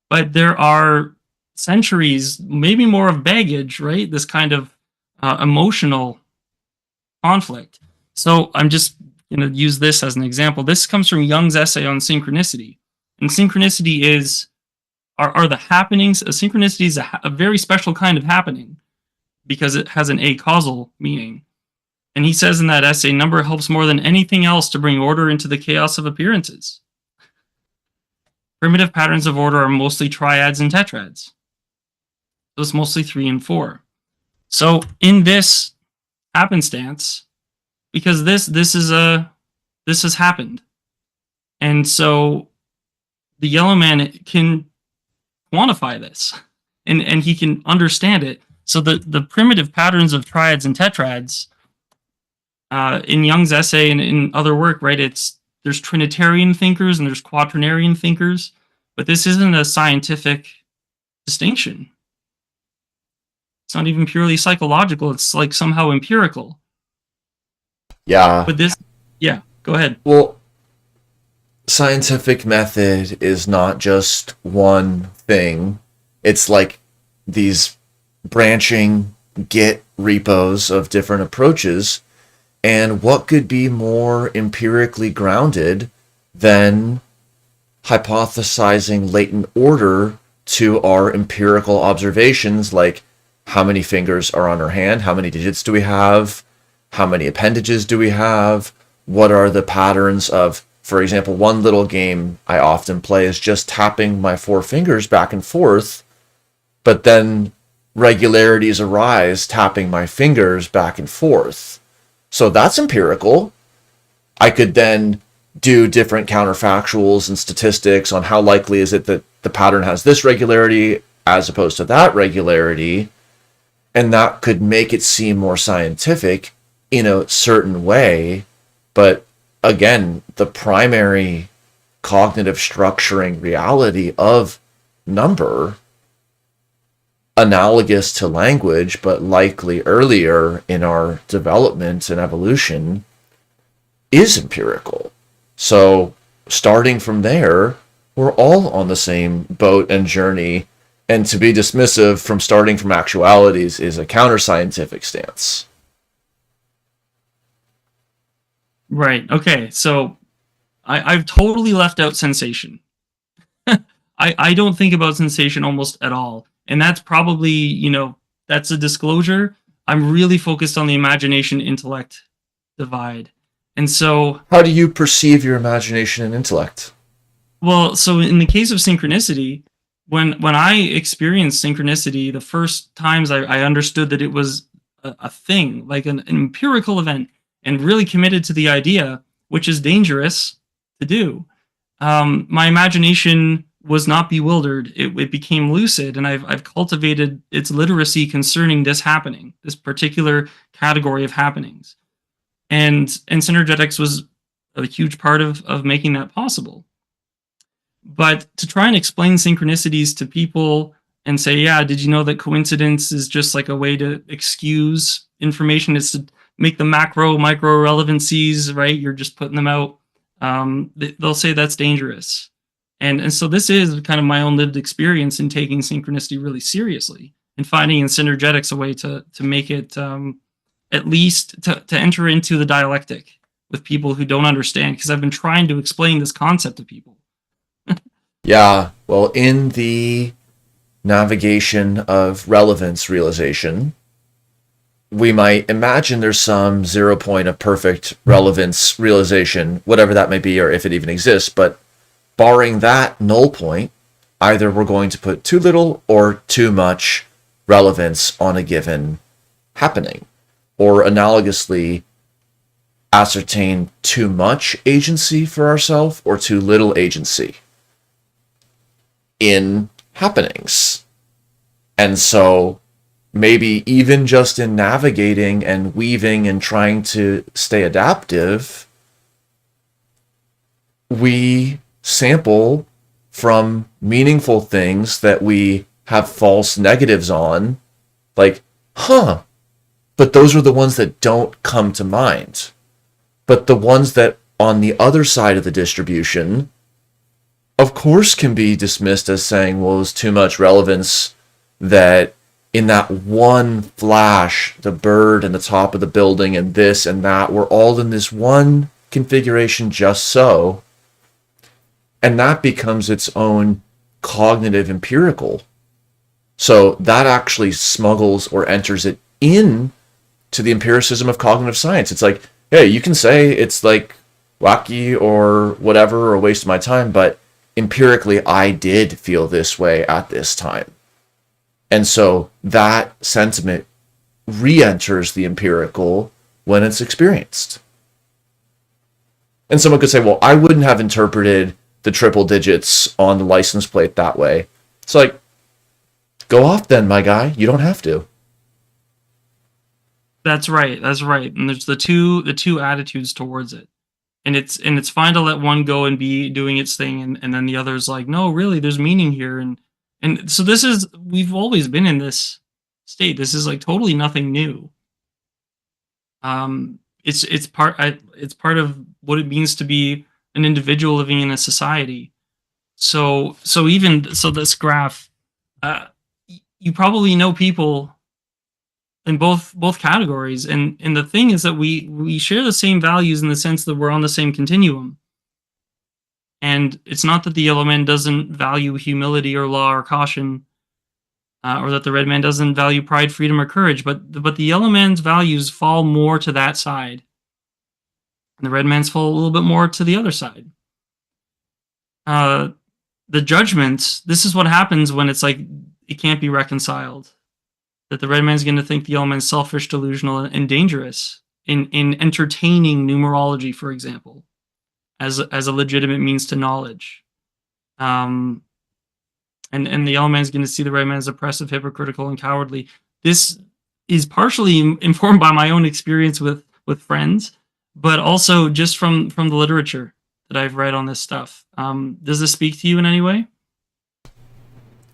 But there are centuries, maybe more of baggage, right? This kind of emotional conflict. So I'm just going to use this as an example. This comes from Jung's essay on synchronicity. And synchronicity are the happenings. A synchronicity is a very special kind of happening because it has an acausal meaning. And he says in that essay, number helps more than anything else to bring order into the chaos of appearances. Primitive patterns of order are mostly triads and tetrads. So it's mostly 3 and 4. So in this happenstance, because this has happened. And so the yellow man can quantify this, and he can understand it. So the primitive patterns of triads and tetrads, in Jung's essay and in other work, right? There's Trinitarian thinkers and there's quaternarian thinkers, but this isn't a scientific distinction. It's not even purely psychological. It's like somehow empirical. Yeah. But this, yeah, go ahead. Well, scientific method is not just one thing. It's like these branching Git repos of different approaches. And what could be more empirically grounded than hypothesizing latent order to our empirical observations, like how many fingers are on our hand, how many digits do we have, how many appendages do we have, what are the patterns of, for example, one little game I often play is just tapping my 4 fingers back and forth, but then regularities arise tapping my fingers back and forth. So that's empirical. I could then do different counterfactuals and statistics on how likely is it that the pattern has this regularity as opposed to that regularity, and that could make it seem more scientific in a certain way. But again, the primary cognitive structuring reality of number, analogous to language, but likely earlier in our development and evolution, is empirical. So starting from there, we're all on the same boat and journey, and to be dismissive from starting from actualities is a counter-scientific stance. Right. Okay. So I've totally left out sensation. I don't think about sensation almost at all. And that's probably, that's a disclosure. I'm really focused on the imagination intellect divide. And so, how do you perceive your imagination and intellect? Well, so in the case of synchronicity, when I experienced synchronicity, the first times I understood that it was a thing, like an empirical event, and really committed to the idea, which is dangerous to do. My imagination was not bewildered. It became lucid, and I've cultivated its literacy concerning this happening, this particular category of happenings. And Synergetics was a huge part of making that possible. But to try and explain synchronicities to people and say, yeah, did you know that coincidence is just like a way to excuse information? It's to make the macro, micro relevancies, right? You're just putting them out. They'll say that's dangerous. And so this is kind of my own lived experience in taking synchronicity really seriously and finding in Synergetics a way to make it at least to enter into the dialectic with people who don't understand, because I've been trying to explain this concept to people. Yeah, well, in the navigation of relevance realization, we might imagine there's some 0 point of perfect relevance realization, whatever that may be, or if it even exists. But barring that null point, either we're going to put too little or too much relevance on a given happening, or analogously ascertain too much agency for ourselves or too little agency in happenings. And so maybe even just in navigating and weaving and trying to stay adaptive, we sample from meaningful things that we have false negatives on, like, but those are the ones that don't come to mind. But the ones that on the other side of the distribution, of course, can be dismissed as saying, well, it's too much relevance that in that one flash, the bird and the top of the building and this and that were all in this one configuration just so. And that becomes its own cognitive empirical. So that actually smuggles or enters it in to the empiricism of cognitive science. It's like, hey, you can say it's like wacky or whatever or a waste of my time, but empirically, I did feel this way at this time. And so that sentiment re-enters the empirical when it's experienced. And someone could say, well, I wouldn't have interpreted the triple digits on the license plate that way. It's like, go off then, my guy. You don't have to. That's right. That's right. And there's the two attitudes towards it. And it's fine to let one go and be doing its thing, and then the other's like, no, really, there's meaning here. And so we've always been in this state. This is like totally nothing new. It's part of what it means to be an individual living in a society. So this graph, uh, you probably know people in both categories, and the thing is that we share the same values in the sense that we're on the same continuum. And it's not that the yellow man doesn't value humility or law or caution, or that the red man doesn't value pride, freedom, or courage, but the yellow man's values fall more to that side, and the red man's fall a little bit more to the other side. Uh, the judgments. This is what happens when it's like it can't be reconciled. That the red man's going to think the yellow man's selfish, delusional, and dangerous in entertaining numerology, for example, as a legitimate means to knowledge. Um, and the yellow man's going to see the red man as oppressive, hypocritical, and cowardly. This is partially informed by my own experience with friends, but also just from the literature that I've read on this stuff. Does this speak to you in any way?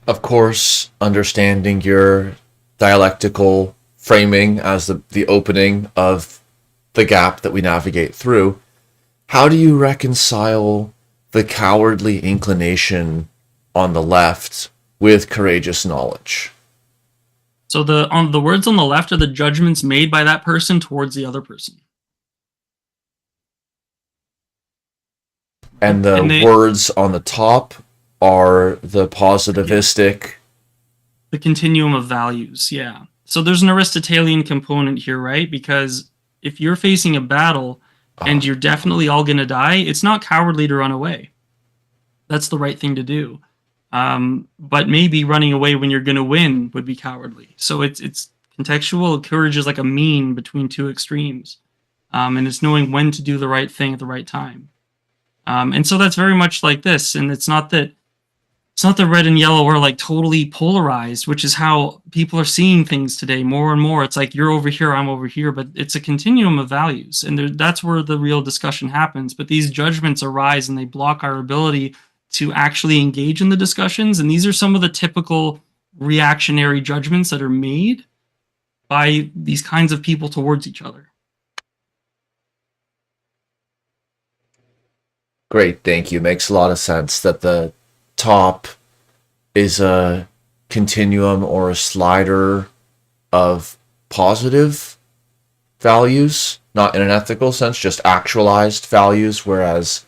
Of course, understanding your dialectical framing as the opening of the gap that we navigate through, how do you reconcile the cowardly inclination on the left with courageous knowledge? So the words on the left are the judgments made by that person towards the other person. And the And they words on the top are the positivistic. the continuum of values, yeah. So there's an Aristotelian component here, right? Because if you're facing a battle and you're definitely all going to die, it's not cowardly to run away. That's the right thing to do. But maybe running away when you're going to win would be cowardly. So it's contextual. Courage is like a mean between two extremes, and it's knowing when to do the right thing at the right time. And so that's very much like this. And it's not that red and yellow are like totally polarized, which is how people are seeing things today more and more. It's like you're over here, I'm over here, but it's a continuum of values, and that's where the real discussion happens. But these judgments arise and they block our ability to actually engage in the discussions. And these are some of the typical reactionary judgments that are made by these kinds of people towards each other. Great, thank you. Makes a lot of sense that the top is a continuum or a slider of positive values, not in an ethical sense, just actualized values, whereas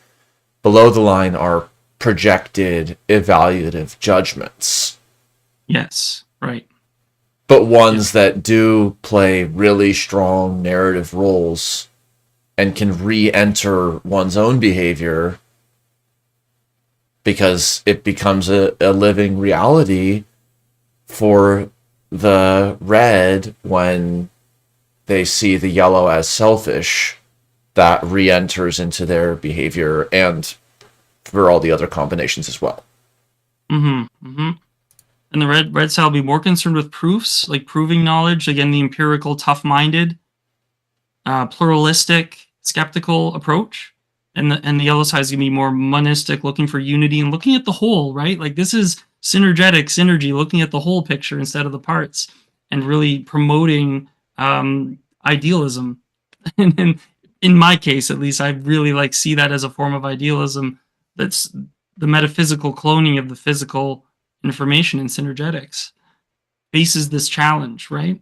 below the line are projected evaluative judgments, Yes, right. but ones that do play really strong narrative roles and can re-enter one's own behavior because it becomes a living reality for the red when they see the yellow as selfish. That re-enters into their behavior and for all the other combinations as well. Mm-hmm. Mm-hmm. And the red side will be more concerned with proofs, like proving knowledge. Again, the empirical, tough-minded, pluralistic, skeptical approach. And the yellow side is going to be more monistic, looking for unity and looking at the whole, right? Like this is synergetic synergy, looking at the whole picture instead of the parts, and really promoting idealism. And in my case, at least, I really like see that as a form of idealism. That's the metaphysical cloning of the physical information in synergetics faces this challenge, right?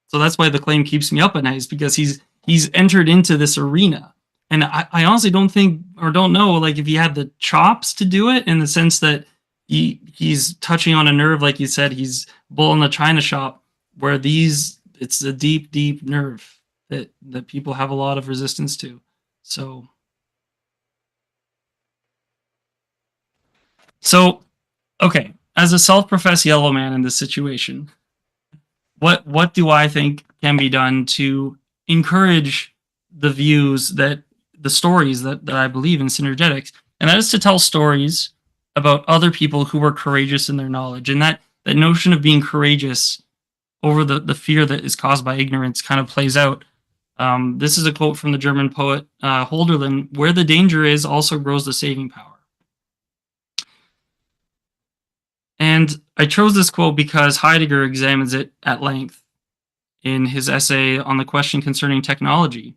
So that's why the claim keeps me up at night, is because he's entered into this arena. And I honestly don't think or don't know like if he had the chops to do it, in the sense that he's touching on a nerve, like you said, he's bull in the china shop, where it's a deep nerve that people have a lot of resistance to. So okay, as a self-professed yellow man in this situation, what do I think can be done to encourage the views that the stories that I believe in Synergetics, and that is to tell stories about other people who were courageous in their knowledge. And that notion of being courageous over the fear that is caused by ignorance kind of plays out. This is a quote from the German poet Holderlin: "Where the danger is, also grows the saving power." And I chose this quote because Heidegger examines it at length in his essay on the question concerning technology.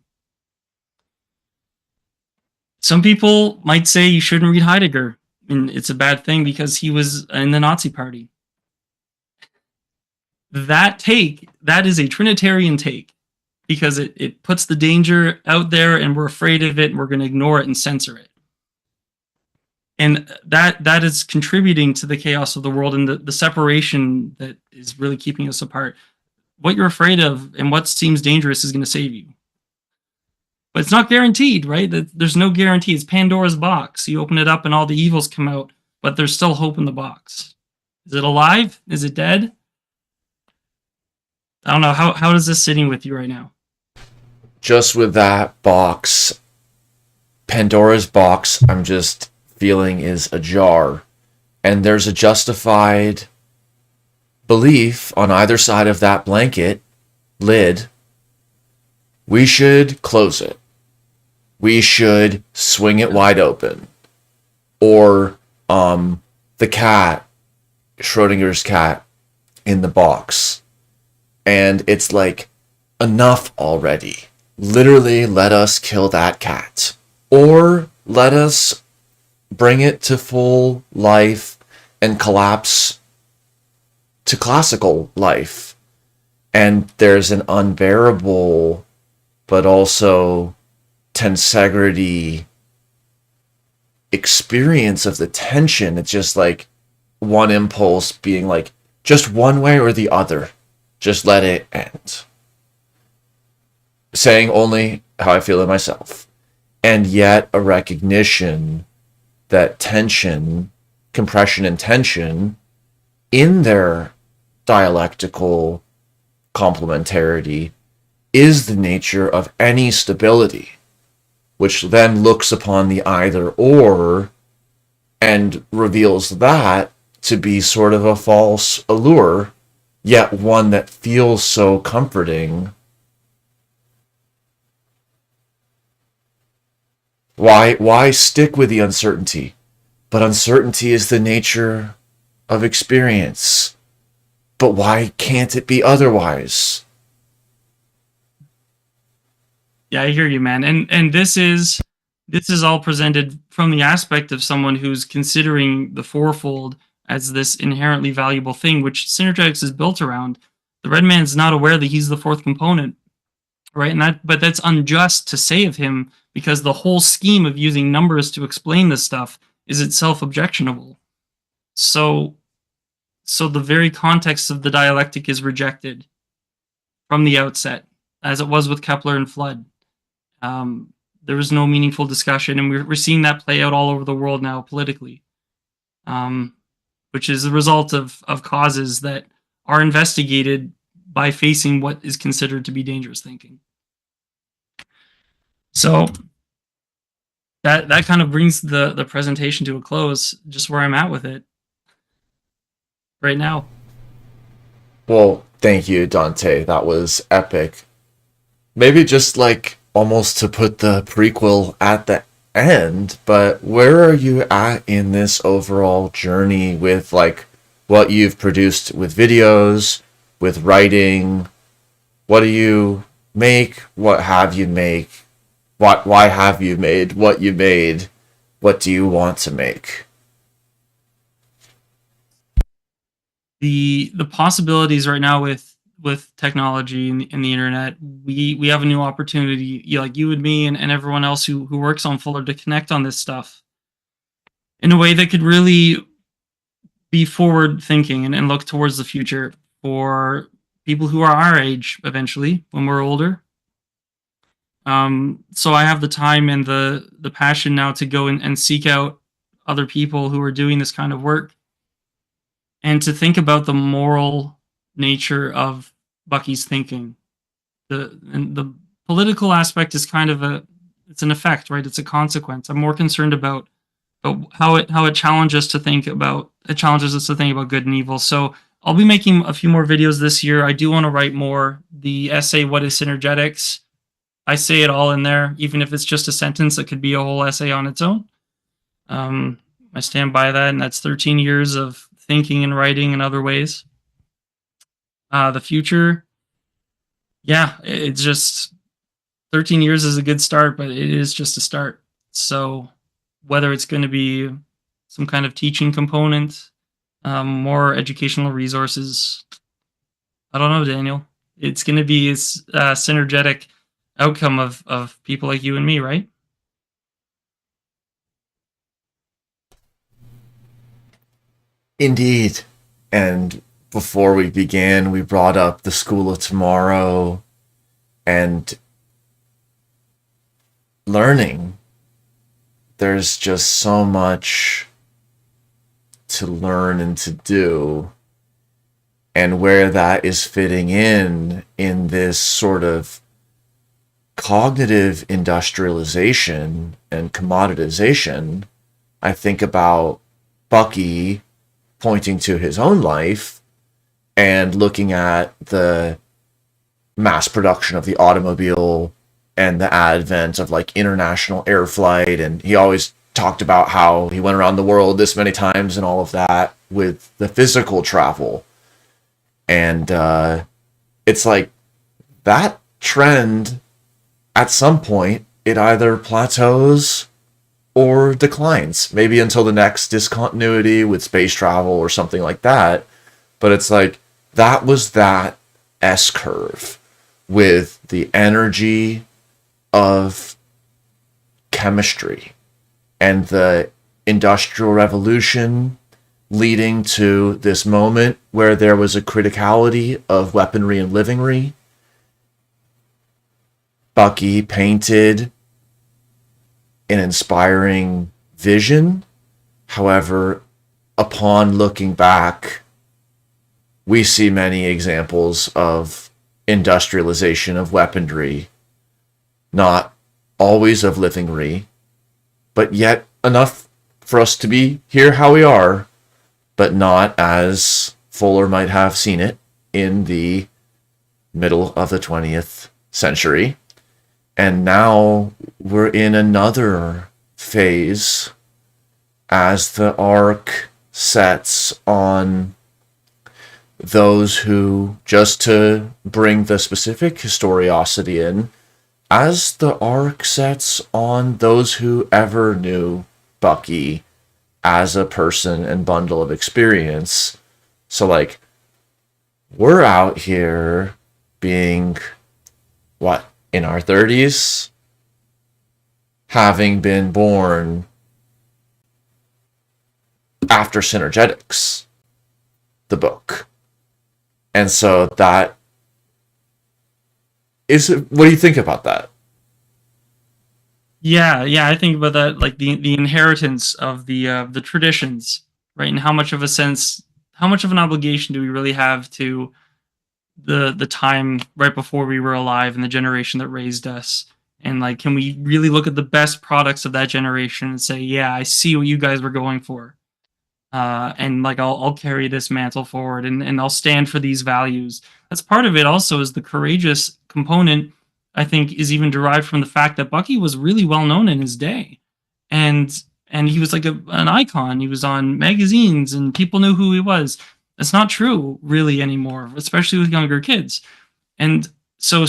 Some people might say you shouldn't read Heidegger, and it's a bad thing because he was in the Nazi Party. That is a Trinitarian take, because it puts the danger out there and we're afraid of it and we're going to ignore it and censor it. And that is contributing to the chaos of the world and the separation that is really keeping us apart. What you're afraid of and what seems dangerous is going to save you. But it's not guaranteed, right? There's no guarantee. It's Pandora's box. You open it up and all the evils come out, but there's still hope in the box. Is it alive? Is it dead? I don't know. How is this sitting with you right now? Just with that box, Pandora's box, I'm just feeling is ajar. And there's a justified belief on either side of that blanket lid. We should close it. We should swing it wide open. Or the cat, Schrodinger's cat, in the box. And it's like, enough already. Literally, let us kill that cat. Or let us bring it to full life and collapse to classical life. And there's an unbearable, but also tensegrity experience of the tension. It's just like one impulse being like, just one way or the other. Just let it end. Saying only how I feel in myself. And yet a recognition that tension, compression and tension, in their dialectical complementarity, is the nature of any stability, which then looks upon the either or and reveals that to be sort of a false allure, yet one that feels so comforting. Why stick with the uncertainty? But uncertainty is the nature of experience. But why can't it be otherwise? Yeah, I hear you, man. And this is all presented from the aspect of someone who's considering the fourfold as this inherently valuable thing, which Synergetics is built around. The red man's not aware that he's the fourth component, right? But that's unjust to say of him, because the whole scheme of using numbers to explain this stuff is itself objectionable. So the very context of the dialectic is rejected from the outset, as it was with Kepler and Flood. There was no meaningful discussion, and we're seeing that play out all over the world now politically, which is the result of causes that are investigated by facing what is considered to be dangerous thinking. So that kind of brings the presentation to a close, just where I'm at with it right now. Well, thank you, Dante. That was epic. Maybe just like almost to put the prequel at the end, but where are you at in this overall journey with like what you've produced with videos, with writing? What do you make? What have you make? Why have you made what you made? What do you want to make? The possibilities right now with technology and the internet, we have a new opportunity, like you and me and everyone else who works on Fuller, to connect on this stuff in a way that could really be forward thinking and look towards the future for people who are our age eventually when we're older. So I have the time and the passion now to go and seek out other people who are doing this kind of work, and to think about the moral nature of Bucky's thinking. The political aspect is kind of it's an effect, right? It's a consequence. I'm more concerned about how it challenges us to think about good and evil. So I'll be making a few more videos this year. I do want to write more. The essay, "What is Synergetics?" I say it all in there, even if it's just a sentence. It could be a whole essay on its own. Um, I stand by that, and that's 13 years of thinking and writing in other ways. The future, yeah, it's just 13 years is a good start, but it is just a start. So whether it's going to be some kind of teaching component, more educational resources, I don't know, Daniel. It's going to be a synergetic outcome of people like you and me, right? Indeed. And before we began, we brought up the School of Tomorrow and learning. There's just so much to learn and to do, and where that is fitting in this sort of cognitive industrialization and commoditization. I think about Bucky pointing to his own life and looking at the mass production of the automobile and the advent of like international air flight. And he always talked about how he went around the world this many times and all of that with the physical travel. And it's like that trend, at some point, it either plateaus or declines, maybe until the next discontinuity with space travel or something like that. But it's like that was that S curve with the energy of chemistry and the Industrial Revolution leading to this moment where there was a criticality of weaponry and livingry. Bucky painted an inspiring vision. However, upon looking back, we see many examples of industrialization of weaponry, not always of livingry, but yet enough for us to be here how we are, but not as Fuller might have seen it in the middle of the 20th century. And now we're in another phase as the arc sets on those who, just to bring the specific historiosity in, as the arc sets on those who ever knew Bucky as a person and bundle of experience. So, like, we're out here being, what, in our 30s? Having been born after Synergetics, the book. And so that is, what do you think about that? Yeah, I think about that, like the inheritance of the traditions, right? And how much of an obligation do we really have to the time right before we were alive and the generation that raised us? And like, can we really look at the best products of that generation and say, yeah, I see what you guys were going for, and like I'll carry this mantle forward, and I'll stand for these values. That's part of it. Also, is the courageous component. I think is even derived from the fact that Bucky was really well known in his day, and and he was like an icon. He was on magazines, and people knew who he was. That's not true really anymore, especially with younger kids. And so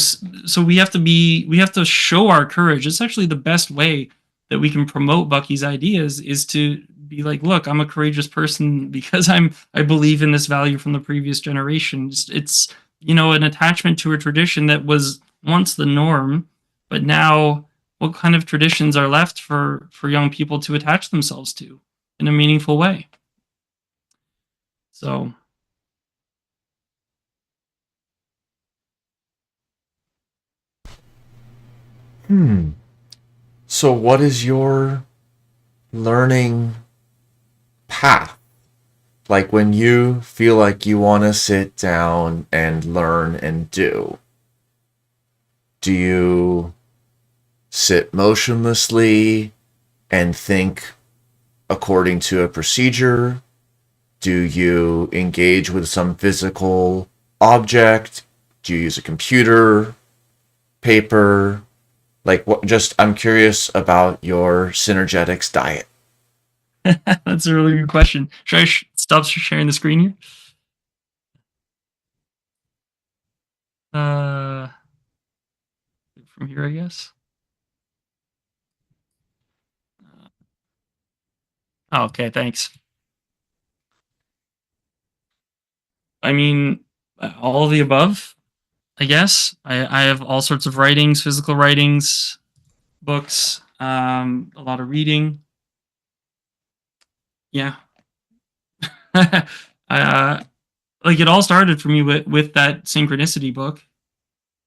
we have to show our courage. It's actually the best way that we can promote Bucky's ideas is to be like, look, I'm a courageous person because I believe in this value from the previous generation. It's an attachment to a tradition that was once the norm, but now what kind of traditions are left for young people to attach themselves to in a meaningful way? So So, what is your learning path? Like when you feel like you want to sit down and learn and do you sit motionlessly and think according to a procedure? Do you engage with some physical object? Do you use a computer, paper? Like, what? Just, I'm curious about your Synergetics diet. That's a really good question. Should I stop sharing the screen here? From here, I guess. Oh, okay, thanks. I mean, all of the above, I guess. I have all sorts of writings, physical writings, books, a lot of reading. Yeah. Like it all started for me with that synchronicity book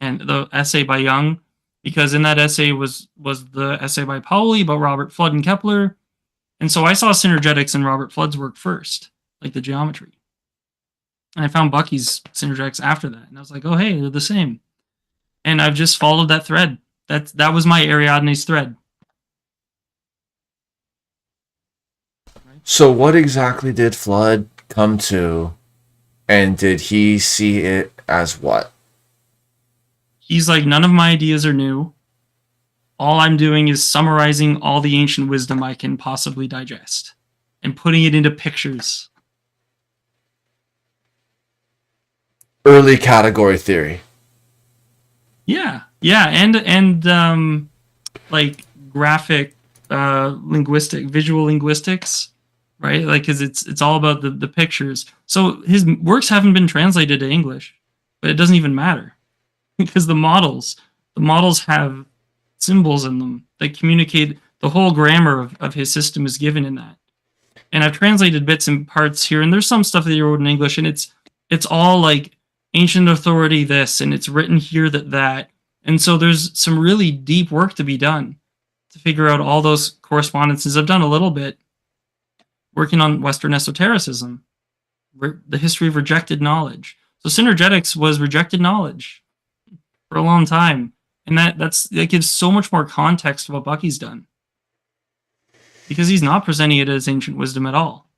and the essay by Jung, because in that essay was the essay by Pauli about Robert Fludd and Kepler. And so I saw synergetics in Robert Fludd's work first, like the geometry. And I found Bucky's synergetics after that. And I was like, oh, hey, they're the same. And I've just followed that thread. That was my Ariadne's thread. So, what exactly did Flood come to, and did he see it as what? He's like, none of my ideas are new. All I'm doing is summarizing all the ancient wisdom I can possibly digest and putting it into pictures. Early category theory. Yeah, and like graphic visual linguistics, right? Like, because it's all about the pictures. So his works haven't been translated to English, but it doesn't even matter because the models have symbols in them that communicate. The whole grammar of his system is given in that. And I've translated bits and parts here, and there's some stuff that he wrote in English, and it's all like ancient authority this, and it's written here that. And so there's some really deep work to be done to figure out all those correspondences. I've done a little bit working on Western esotericism, the history of rejected knowledge. So synergetics was rejected knowledge for a long time, and that gives so much more context to what Bucky's done, because he's not presenting it as ancient wisdom at all.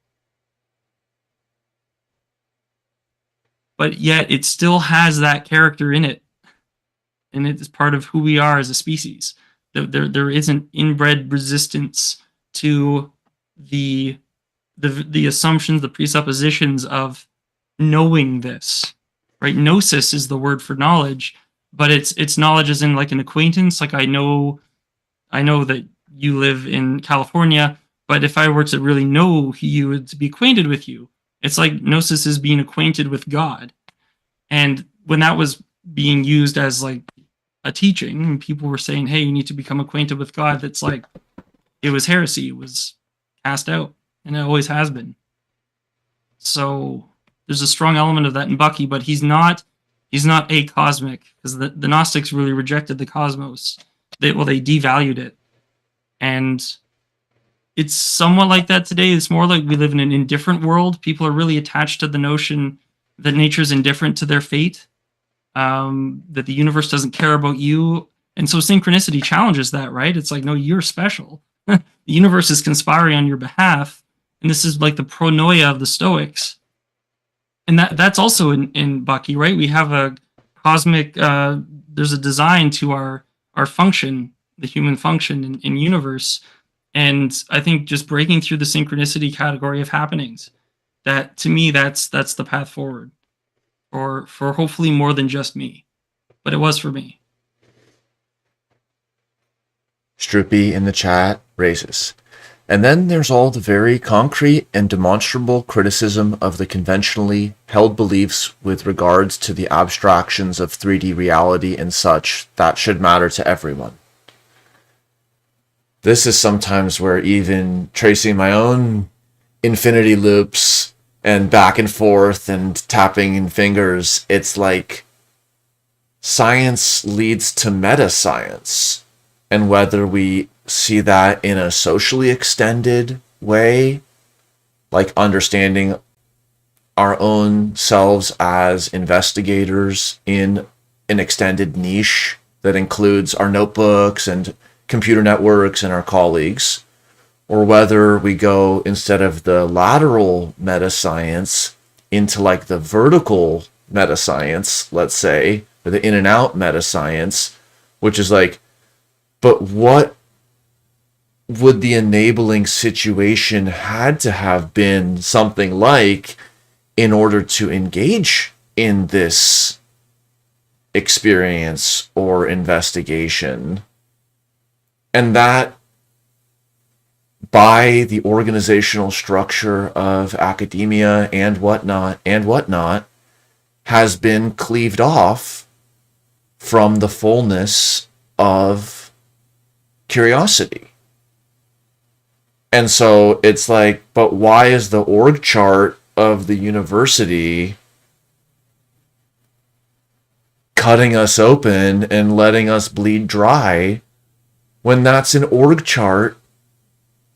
But yet it still has that character in it, and it is part of who we are as a species. There isn't inbred resistance to the assumptions, the presuppositions of knowing this, right? Gnosis is the word for knowledge, but it's knowledge as in like an acquaintance. Like I know that you live in California, but if I were to really know you, to be acquainted with you, it's like gnosis is being acquainted with God. And when that was being used as like a teaching, and people were saying, hey, you need to become acquainted with God, that's like, it was heresy. It was cast out, and it always has been. So there's a strong element of that in Bucky, but he's not a cosmic, because the Gnostics really rejected the cosmos. They devalued it. And it's somewhat like that today. It's more like we live in an indifferent world. People are really attached to the notion that nature's indifferent to their fate, that the universe doesn't care about you. And so synchronicity challenges that, right? It's like, no, you're special. The universe is conspiring on your behalf. And this is like the pronoia of the Stoics. And that's also in Bucky, right? We have a cosmic, there's a design to our function, the human function in universe. And I think just breaking through the synchronicity category of happenings, that to me, that's the path forward for hopefully more than just me. But it was for me. Stroopy in the chat raises. And then there's all the very concrete and demonstrable criticism of the conventionally held beliefs with regards to the abstractions of 3D reality and such that should matter to everyone. This is sometimes where even tracing my own infinity loops and back and forth and tapping in fingers, it's like science leads to meta-science. And whether we see that in a socially extended way, like understanding our own selves as investigators in an extended niche that includes our notebooks and computer networks and our colleagues, or whether we go, instead of the lateral meta science, into like the vertical meta science, let's say, or the in and out meta science, which is like, but what would the enabling situation had to have been something like in order to engage in this experience or investigation? And that, by the organizational structure of academia and whatnot, has been cleaved off from the fullness of curiosity. And so it's like, but why is the org chart of the university cutting us open and letting us bleed dry when that's an org chart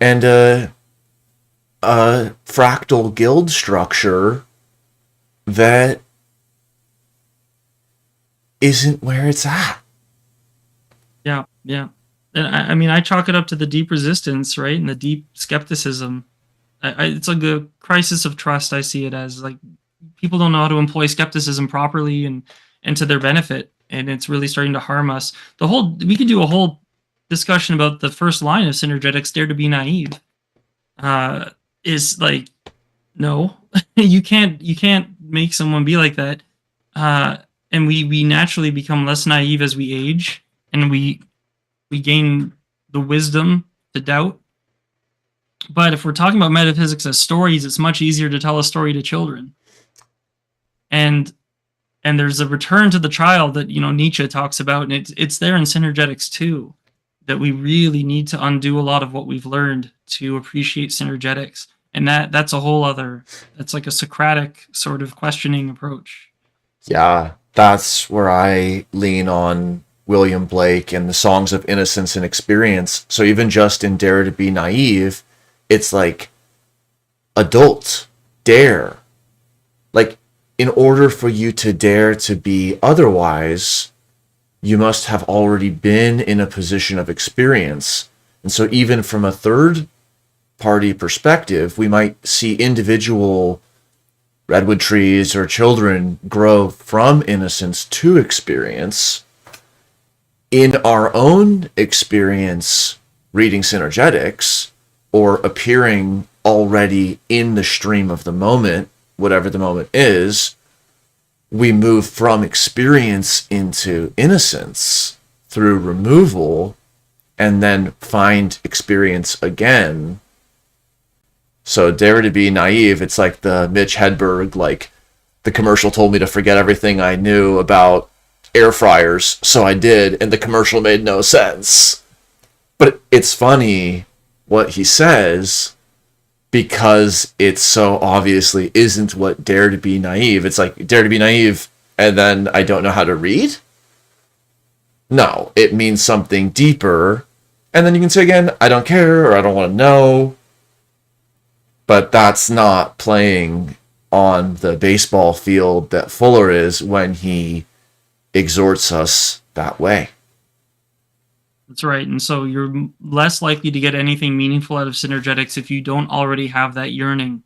and a fractal guild structure that isn't where it's at? Yeah, yeah. And I mean, I chalk it up to the deep resistance, right? And the deep skepticism. It's like a crisis of trust. I see it as like people don't know how to employ skepticism properly and to their benefit. And it's really starting to harm us. We could do a whole discussion about the first line of Synergetics, dare to be naive. Is like, no, you can't make someone be like that. And we naturally become less naive as we age, and we gain the wisdom to doubt. But if we're talking about metaphysics as stories, it's much easier to tell a story to children. And there's a return to the child that Nietzsche talks about, and it's there in Synergetics too, that we really need to undo a lot of what we've learned to appreciate Synergetics. And that's a whole other, that's like a Socratic sort of questioning approach. Yeah, that's where I lean on William Blake and the Songs of Innocence and Experience. So even just in Dare to Be Naive, it's like adult, dare. Like, in order for you to dare to be otherwise, you must have already been in a position of experience. And so even from a third party perspective, we might see individual redwood trees or children grow from innocence to experience. In our own experience reading Synergetics, or appearing already in the stream of the moment, whatever the moment is, we move from experience into innocence through removal, and then find experience again. So Dare to Be Naive, it's like the Mitch Hedberg, like, the commercial told me to forget everything I knew about air fryers, so I did, and the commercial made no sense. But it's funny what he says, because it so obviously isn't what Dare to Be Naive. It's like, Dare to Be Naive, and then I don't know how to read? No, it means something deeper. And then you can say again, I don't care, or I don't want to know. But that's not playing on the baseball field that Fuller is when he exhorts us that way. That's right. And so you're less likely to get anything meaningful out of Synergetics if you don't already have that yearning,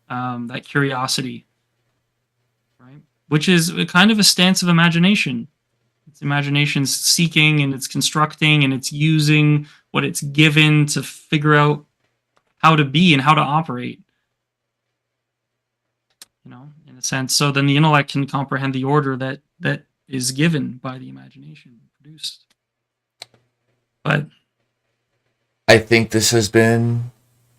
that curiosity, right? Which is kind of a stance of imagination. It's imagination's seeking, and it's constructing, and it's using what it's given to figure out how to be and how to operate, in a sense. So then the intellect can comprehend the order that is given by the imagination produced. But I think this has been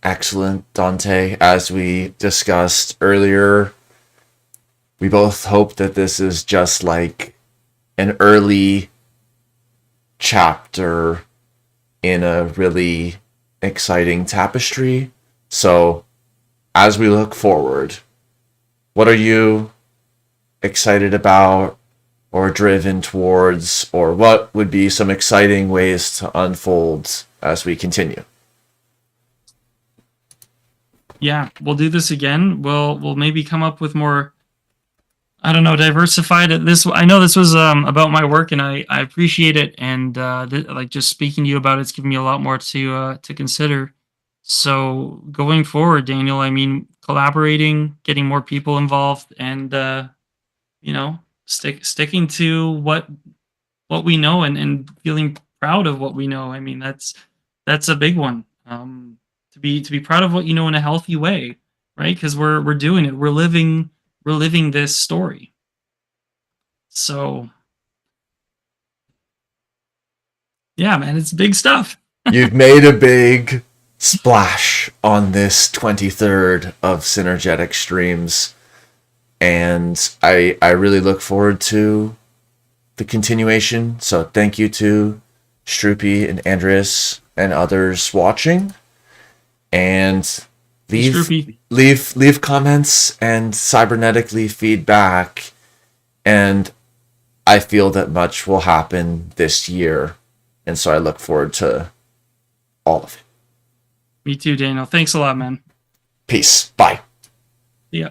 excellent, Dante. As we discussed earlier, we both hope that this is just like an early chapter in a really exciting tapestry. So, as we look forward, what are you excited about, or driven towards, or what would be some exciting ways to unfold as we continue? yeah, we'll do this again. We'll maybe come up with more I don't know, diversified. This I know this was about my work, and I appreciate it. And like just speaking to you about it's given me a lot more to consider. So going forward, Daniel, I mean, collaborating, getting more people involved, and you know, sticking to what we know, and feeling proud of what we know. I mean, that's a big one. To be proud of what you know in a healthy way, right? Because we're doing it. We're living this story. So yeah, man, it's big stuff. You've made a big splash on this 23rd of Synergetic streams, and I really look forward to the continuation. So thank you to Stroopy and Andreas and others watching, and Hey, leave Stroopy. leave comments and cybernetically feedback. And I feel that much will happen this year, and so I look forward to all of it. Me too, Daniel. Thanks a lot, man. Peace. Bye. Yeah.